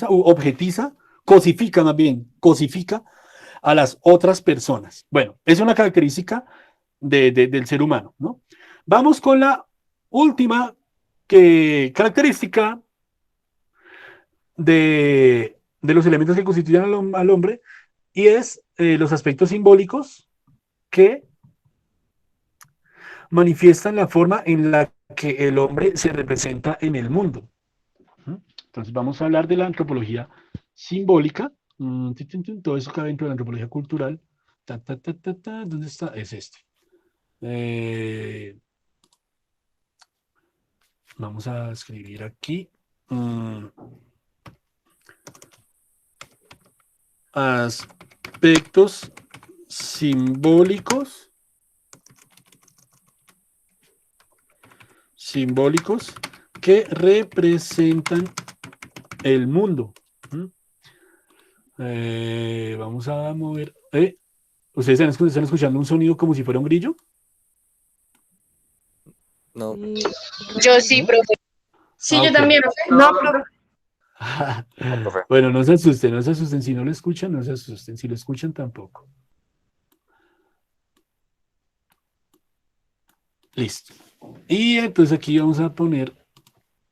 objetiza, cosifica más bien, cosifica a las otras personas. Bueno, es una característica del ser humano, ¿no? Vamos con la última característica de los elementos que constituyen al hombre y es los aspectos simbólicos que manifiestan la forma en la que el hombre se representa en el mundo. Entonces vamos a hablar de la antropología simbólica. Todo eso cabe dentro de la antropología cultural. ¿Dónde está? Es este. Vamos a escribir aquí. Aspectos simbólicos que representan el mundo. Vamos a mover. ¿Ustedes están escuchando un sonido como si fuera un grillo? No. Yo sí, profe. Sí, Ah, yo ok. también. No, profe. Bueno, no se asusten. Si no lo escuchan, no se asusten. Si lo escuchan, tampoco. Listo. Y entonces aquí vamos a poner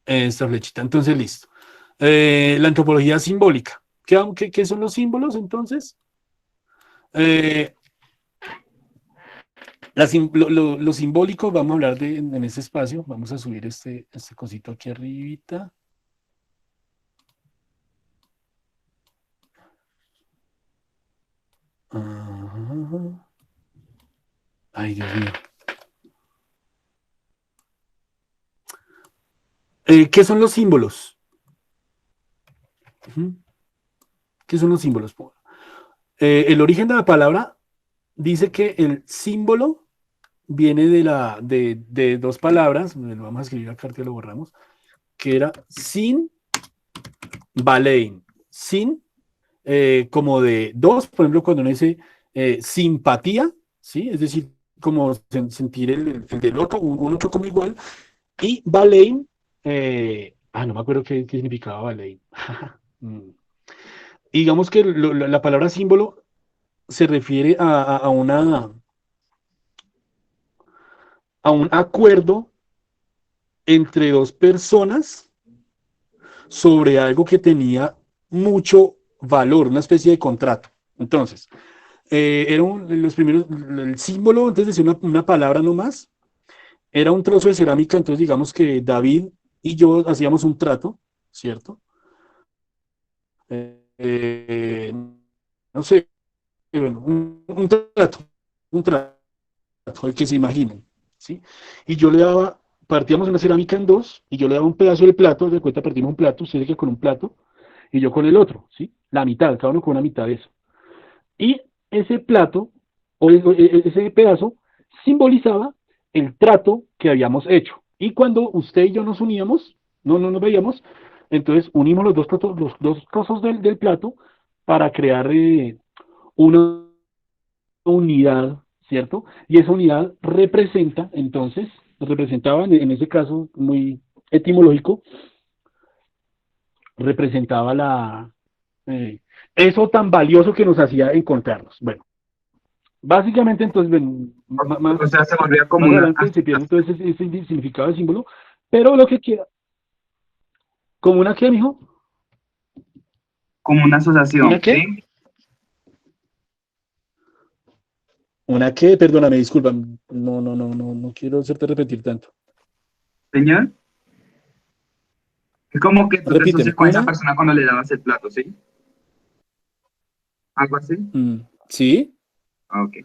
esta flechita. Entonces, listo. La antropología simbólica. ¿Qué son los símbolos entonces? Lo simbólico, vamos a hablar en este espacio. Vamos a subir este cosito aquí arribita. Ay, Dios mío. ¿Qué son los símbolos? ¿Qué son los símbolos? El origen de la palabra dice que el símbolo viene de dos palabras, lo vamos a escribir acá, que lo borramos, que era sin, balein. Sin, como de dos, por ejemplo, cuando uno dice simpatía, ¿sí? Es decir, como sentir el del otro, un otro como igual, y balein, no me acuerdo qué significaba balein. Y digamos que la palabra símbolo se refiere a un acuerdo entre dos personas sobre algo que tenía mucho valor, una especie de contrato. Entonces, los primeros, el símbolo, antes de decir una palabra nomás, era un trozo de cerámica. Entonces, digamos que David y yo hacíamos un trato, ¿cierto? No sé, bueno, un trato, el que se imaginen, ¿sí? Y yo le daba, partíamos una cerámica en dos, y yo le daba un pedazo del plato, de cuenta partimos un plato, usted que con un plato, y yo con el otro, ¿sí? La mitad, cada uno con una mitad de eso. Y ese plato, ese pedazo, simbolizaba el trato que habíamos hecho. Y cuando usted y yo nos uníamos, no nos veíamos, entonces unimos los dos trozos del plato para crear una unidad, ¿cierto? Y esa unidad representaba en ese caso muy etimológico, representaba eso tan valioso que nos hacía encontrarnos. Bueno, Básicamente, entonces, O sea, se volvía como más una, adelante se pierde todo ese significado del símbolo, pero lo que queda, como una qué, mijo, como una una asociación, qué, ¿sí? una qué, perdóname, disculpa, no quiero hacerte repetir tanto. Señor, es como que tú te asocias Repíteme, con esa persona cuando le dabas el plato, ¿sí? ¿Algo así? ¿sí? Ah, ok.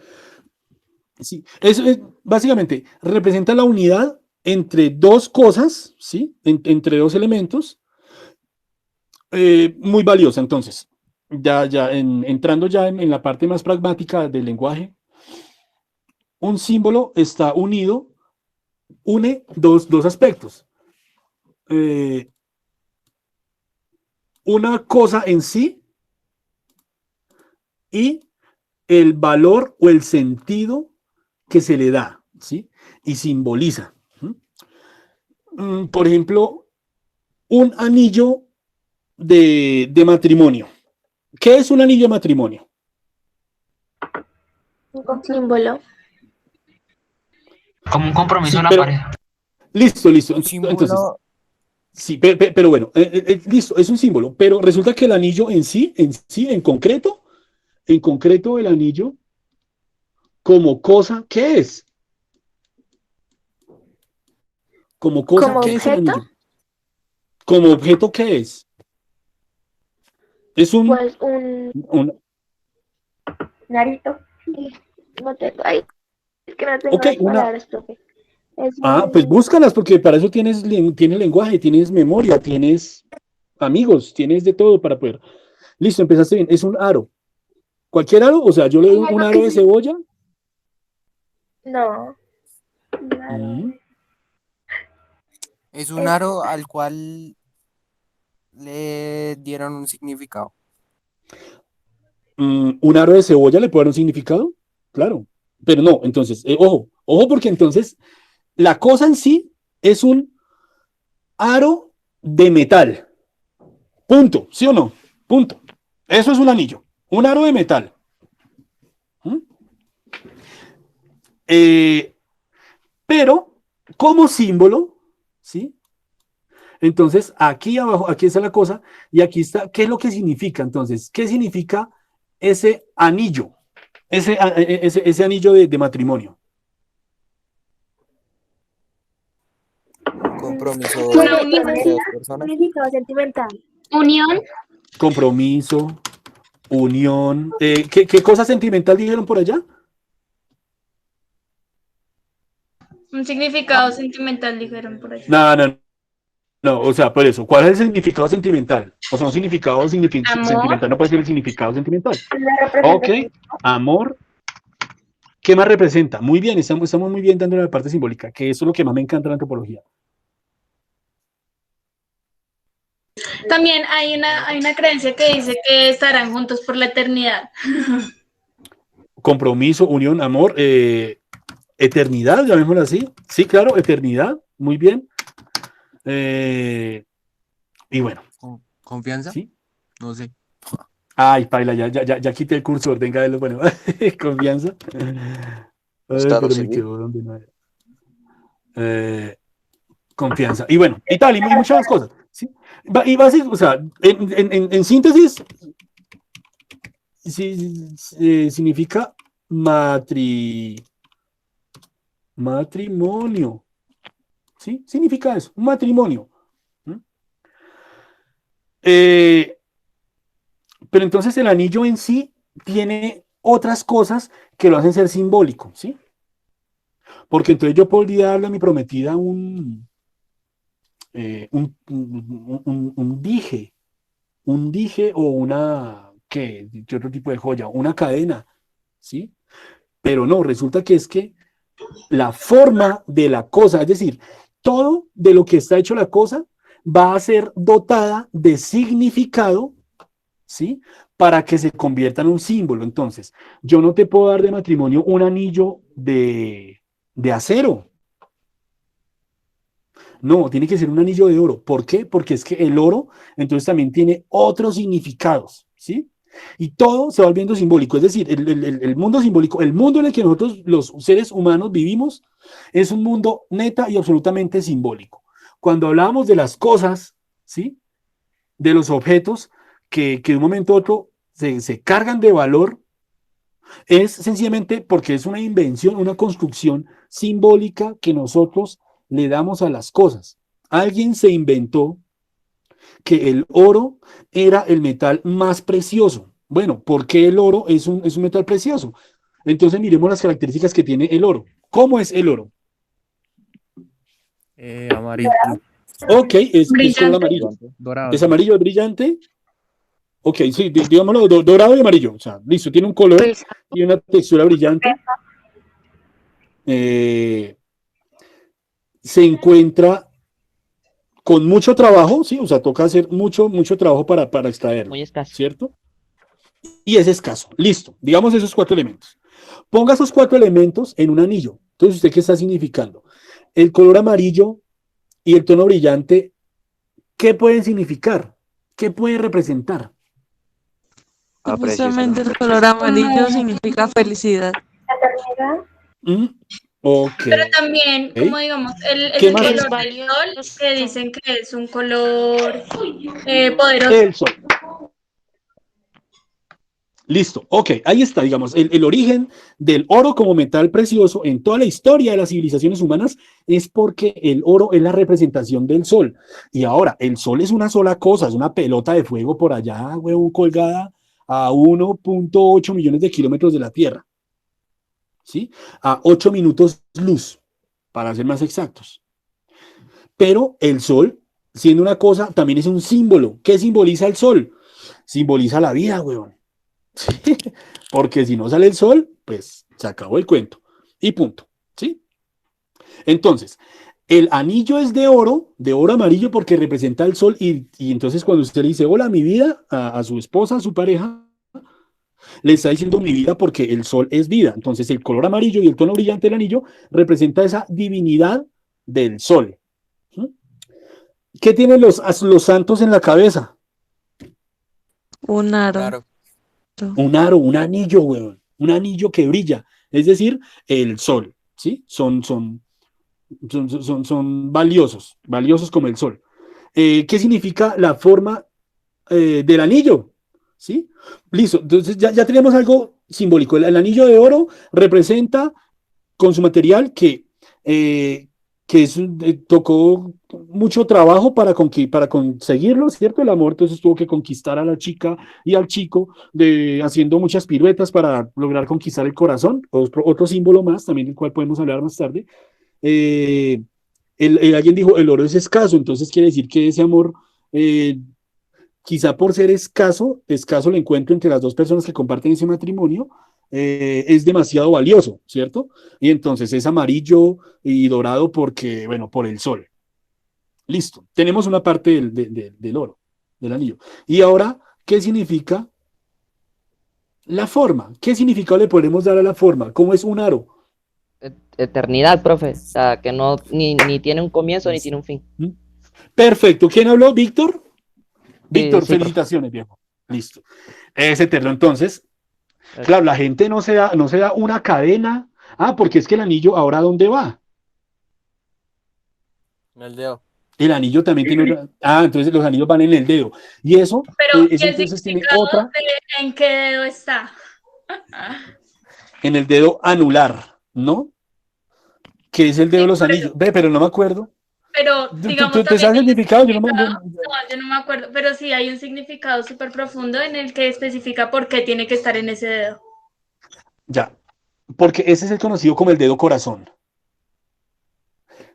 Sí, eso es, básicamente representa la unidad entre dos cosas, ¿sí? Entre dos elementos, muy valiosa. Entonces, entrando ya en la parte más pragmática del lenguaje, un símbolo está une dos aspectos. Una cosa en sí y el valor o el sentido que se le da, ¿sí? Y simboliza. Por ejemplo, un anillo de matrimonio. ¿Qué es un anillo de matrimonio? Un símbolo. Como un compromiso Sí, en la pero, pareja. listo. Un Entonces, símbolo, sí, pero bueno, listo, es un símbolo, pero resulta que el anillo en concreto el anillo, como cosa, ¿qué es? Como cosa, Como ¿qué es el objeto, anillo? Como objeto, ¿qué es? Es pues un Narito. no tengo, ay, es que no tengo ok, las palabras, profe. Es pues un, búscalas, porque para eso tienes lenguaje, tienes memoria, tienes amigos, tienes de todo para poder. Listo, empezaste bien, es un aro. ¿Cualquier aro? O sea, yo le doy un algo aro que de se, cebolla. no, Mm, es un es, aro al cual le dieron un significado. ¿Un aro de cebolla le puede dar un significado? Claro, pero no, entonces, ojo, porque entonces la cosa en sí es un aro de metal. Punto, ¿sí o no? Punto. Eso es un anillo, un aro de metal. ¿Mm? Eh, pero como símbolo, ¿sí? Entonces, aquí abajo, aquí está la cosa, y aquí está, ¿qué es lo que significa? Entonces, ¿qué significa ese anillo? Ese anillo de matrimonio. Un compromiso Una tiene, unión. tiene entre dos un personas. significado sentimental. Unión, Compromiso, unión. ¿Qué cosa sentimental dijeron por allá? un significado sentimental, dijeron por ahí. No, o sea, por eso, ¿cuál es el significado sentimental? O sea, un significado Amor, sentimental no puede ser el significado sentimental. La Ok, representación. amor, ¿qué más representa? Muy bien, estamos muy bien dando la parte simbólica, que eso es lo que más me encanta de la antropología. también hay una creencia que dice que estarán juntos por la eternidad. Compromiso, unión, amor, eternidad, llamémoslo así. Sí, claro, eternidad, muy bien. Y bueno, ¿Confianza? ¿sí? No sé. Ay, paila, ya quité el cursor, venga, bueno, confianza. Ay, Estado pero me civil. quedó donde no era. Confianza. Y bueno, y tal, y muchas más cosas. ¿Sí? Y básicamente, o sea, en síntesis, sí, significa matrimonio. ¿Sí? Significa eso, un matrimonio. ¿Mm? Eh, pero entonces el anillo en sí tiene otras cosas que lo hacen ser simbólico, ¿sí? Porque entonces yo podría darle a mi prometida un dije o ¿qué otro tipo de joya? Una cadena, ¿sí? Pero no, resulta que es que la forma de la cosa, es decir, todo de lo que está hecho la cosa va a ser dotada de significado, ¿sí? Para que se convierta en un símbolo. Entonces, yo no te puedo dar de matrimonio un anillo de acero. No, tiene que ser un anillo de oro. ¿Por qué? Porque es que el oro, entonces también tiene otros significados, ¿sí? Y todo se va volviendo simbólico, es decir, el mundo simbólico, el mundo en el que nosotros los seres humanos vivimos, es un mundo neta y absolutamente simbólico. Cuando hablábamos de las cosas, ¿sí? De los objetos que de un momento a otro se cargan de valor, es sencillamente porque es una invención, una construcción simbólica que nosotros le damos a las cosas. Alguien se inventó que el oro era el metal más precioso. Bueno, ¿por qué el oro es un metal precioso? Entonces miremos las características que tiene el oro. ¿Cómo es el oro? Amarillo. Ok, es color amarillo. Dorado. ¿Es amarillo, es brillante? Ok, sí, digámoslo, dorado y amarillo. O sea, listo, tiene un color y una textura brillante. Se encuentra con mucho trabajo, sí, o sea, toca hacer mucho trabajo para extraerlo. Muy escaso. ¿Cierto? Y es escaso. Listo, digamos esos 4 elementos. Ponga esos 4 elementos en un anillo. Entonces, ¿usted qué está significando? El color amarillo y el tono brillante, ¿qué pueden significar? ¿Qué pueden representar? Justamente el color amarillo significa felicidad. Ok. Pero también, como digamos, el ¿Qué más? color del sol, que dicen que es un color poderoso. El sol. Listo, ok, ahí está, digamos, el origen del oro como metal precioso en toda la historia de las civilizaciones humanas es porque el oro es la representación del sol. Y ahora, el sol es una sola cosa, es una pelota de fuego por allá, huevón, colgada a 1.8 millones de kilómetros de la Tierra. ¿Sí? A 8 minutos luz, para ser más exactos. Pero el sol, siendo una cosa, también es un símbolo. ¿Qué simboliza el sol? Simboliza la vida, huevón. ¿Sí? Porque si no sale el sol, pues se acabó el cuento. Y punto. ¿Sí? Entonces, el anillo es de oro amarillo porque representa el sol y entonces cuando usted le dice hola mi vida a su esposa, a su pareja, le está diciendo mi vida porque el sol es vida. Entonces el color amarillo y el tono brillante del anillo representa esa divinidad del sol. ¿Sí? ¿Qué tienen los santos en la cabeza? Un aro. Un aro, un anillo, weón. Un anillo que brilla. Es decir, el sol. ¿Sí? Son valiosos como el sol. ¿Qué significa la forma del anillo? ¿Sí? Listo. Entonces ya tenemos algo simbólico. El anillo de oro representa con su material que tocó mucho trabajo para conseguirlo, ¿cierto? El amor, entonces tuvo que conquistar a la chica y al chico haciendo muchas piruetas para lograr conquistar el corazón. Otro símbolo más, también del cual podemos hablar más tarde. Alguien dijo, el oro es escaso, entonces quiere decir que ese amor, quizá por ser escaso el encuentro entre las dos personas que comparten ese matrimonio, es demasiado valioso, ¿cierto? Y entonces es amarillo y dorado porque, bueno, por el sol. Listo, tenemos una parte del oro, del anillo. Y ahora, ¿qué significa la forma? ¿Qué significado le podemos dar a la forma? ¿Cómo es un aro? Eternidad, profe. O sea, que no ni tiene un comienzo ni tiene un fin. Perfecto. ¿Quién habló? ¿Víctor? Víctor, sí, felicitaciones, viejo. Listo. Es eterno. Entonces, claro, la gente no se da una cadena. Ah, porque es que el anillo, ¿ahora dónde va? En el dedo. El anillo también tiene otra. Ah, entonces los anillos van en el dedo. Y eso, Pero ¿qué entonces tiene significado otra. ¿En qué dedo está? En el dedo anular, ¿no? Que es el dedo de los anillos. Ve, pero no me acuerdo. Pero, digamos, ¿Tú te sabes el significado? yo no me acuerdo, pero sí hay un significado súper profundo en el que especifica por qué tiene que estar en ese dedo. Ya, porque ese es el conocido como el dedo corazón.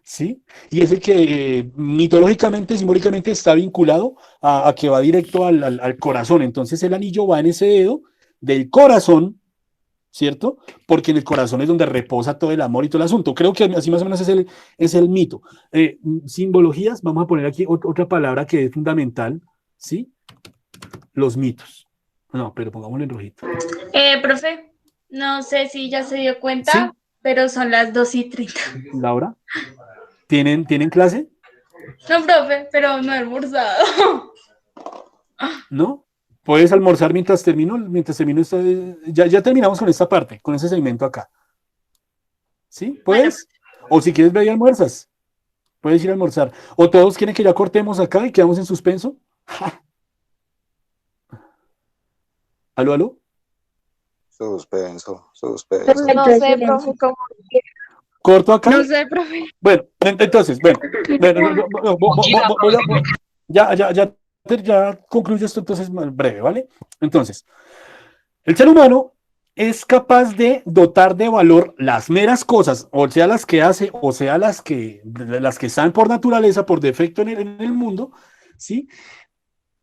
¿Sí? Y es el que mitológicamente, simbólicamente está vinculado a que va directo al corazón. Entonces el anillo va en ese dedo del corazón, ¿cierto? Porque en el corazón es donde reposa todo el amor y todo el asunto. Creo que así más o menos es el mito. Simbologías, vamos a poner aquí otra palabra que es fundamental, ¿sí? Los mitos. No, pero pongámoslo en rojito. Profe, no sé si ya se dio cuenta, ¿Sí? pero son las 2:30. Laura, ¿tienen clase? No, profe, pero no he almorzado. ¿No? ¿Puedes almorzar mientras termino? Ya terminamos con esta parte, con ese segmento acá. ¿Sí? ¿Puedes? O si quieres, ve y almuerzas. Puedes ir a almorzar. ¿O todos quieren que ya cortemos acá y quedamos en suspenso? ¿Aló, aló? Suspenso. No sé, profe, cómo. ¿Corto acá? No sé, profe. Bueno, entonces, ya concluyo esto entonces breve, ¿vale? Entonces, el ser humano es capaz de dotar de valor las meras cosas, o sea, las que hace, o sea, las que están por naturaleza, por defecto en el mundo, ¿sí?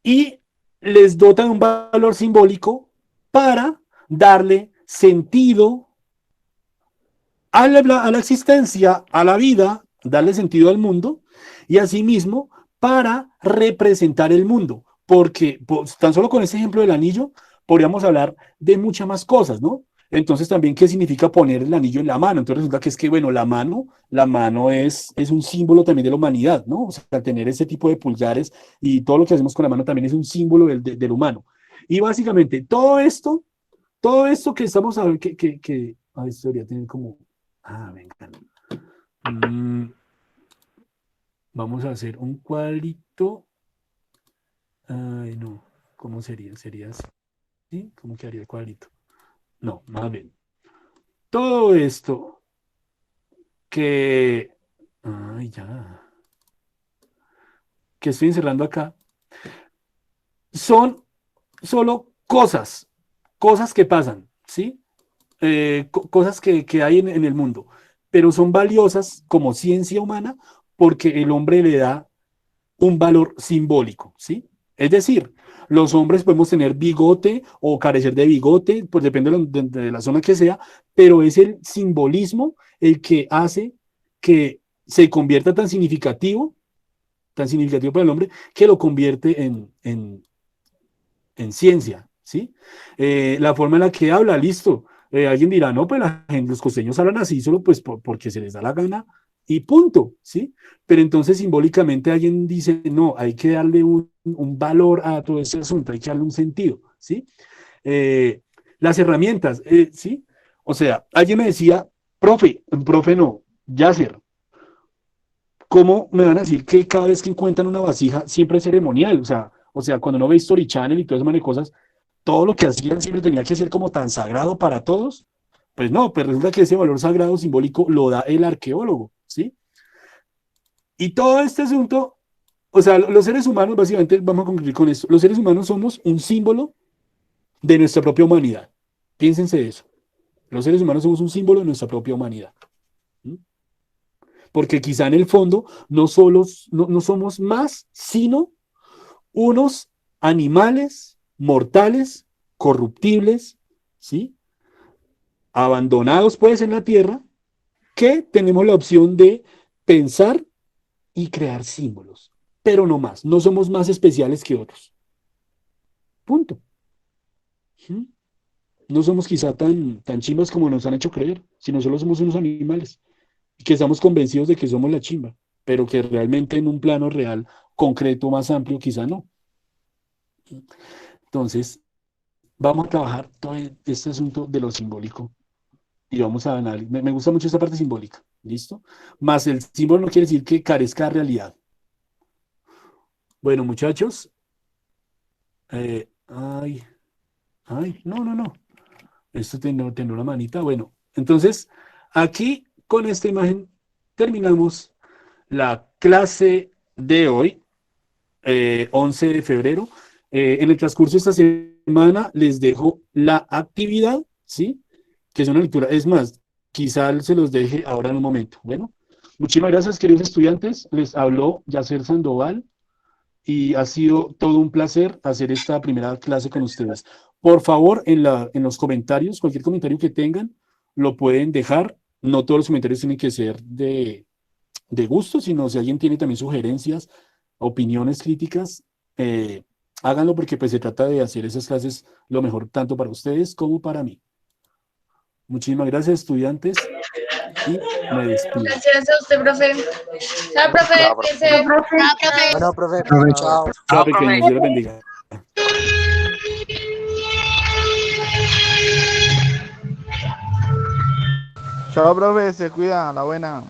Y les dotan un valor simbólico para darle sentido a la existencia, a la vida, darle sentido al mundo, y asimismo para representar el mundo, porque pues, tan solo con ese ejemplo del anillo podríamos hablar de muchas más cosas, ¿no? Entonces también, ¿qué significa poner el anillo en la mano? Entonces resulta que es que, bueno, la mano es un símbolo también de la humanidad, ¿no? O sea, tener ese tipo de pulgares y todo lo que hacemos con la mano también es un símbolo del humano. Y básicamente, todo esto que estamos hablando, a ver, esto debería tener como, venga. Vamos a hacer un cuadrito. Ay, no, ¿cómo sería? ¿Sería así? ¿Sí? ¿Cómo quedaría el cuadrito? No, más bien. Todo esto que estoy encerrando acá son solo cosas que pasan, ¿sí? Cosas que hay en el mundo, pero son valiosas como ciencia humana porque el hombre le da un valor simbólico, ¿sí? Es decir, los hombres podemos tener bigote o carecer de bigote, pues depende de la zona que sea, pero es el simbolismo el que hace que se convierta tan significativo para el hombre, que lo convierte en ciencia, ¿sí? La forma en la que habla, listo. Alguien dirá, no, pues los costeños hablan así solo pues porque se les da la gana y punto, ¿sí? Pero entonces simbólicamente alguien dice, no, hay que darle un valor a todo ese asunto, hay que darle un sentido, ¿sí? Las herramientas, ¿sí? O sea, alguien me decía, profe no, Yasser, ¿cómo me van a decir que cada vez que encuentran una vasija siempre es ceremonial? O sea, cuando no ve History Channel y todas esas cosas, todo lo que hacían siempre tenía que ser como tan sagrado para todos. Pues no, pues resulta que ese valor sagrado simbólico lo da el arqueólogo, ¿sí? Y todo este asunto, o sea, los seres humanos, básicamente, vamos a concluir con esto, los seres humanos somos un símbolo de nuestra propia humanidad. Piénsense eso. Los seres humanos somos un símbolo de nuestra propia humanidad. ¿Mm? Porque quizá en el fondo no somos más, sino unos animales mortales, corruptibles, ¿sí? Abandonados pues en la tierra, que tenemos la opción de pensar y crear símbolos, pero no más, no somos más especiales que otros. Punto. ¿Sí? No somos quizá tan chimbas como nos han hecho creer, sino solo somos unos animales, y que estamos convencidos de que somos la chimba, pero que realmente en un plano real, concreto, más amplio, quizá no. Entonces, vamos a trabajar todo este asunto de lo simbólico y vamos a analizar. Me gusta mucho esta parte simbólica, ¿listo? Más el símbolo no quiere decir que carezca de realidad. Bueno, muchachos. No. Esto tiene una manita. Bueno, entonces, aquí con esta imagen terminamos la clase de hoy, 11 de febrero. En el transcurso de esta semana les dejo la actividad, ¿sí? Que es una lectura. Es más, quizá se los deje ahora en un momento. Bueno, muchísimas gracias, queridos estudiantes. Les habló Yasser Sandoval y ha sido todo un placer hacer esta primera clase con ustedes. Por favor, en los comentarios, cualquier comentario que tengan, lo pueden dejar. No todos los comentarios tienen que ser de gusto, sino si alguien tiene también sugerencias, opiniones, críticas, háganlo porque pues se trata de hacer esas clases lo mejor tanto para ustedes como para mí. Muchísimas gracias, estudiantes, y me despido. Gracias a usted, profe. Chao, profe. Bueno, profe. Chao. Chao, pequeños, Dios los bendiga. Chao, profe, se cuida, la buena.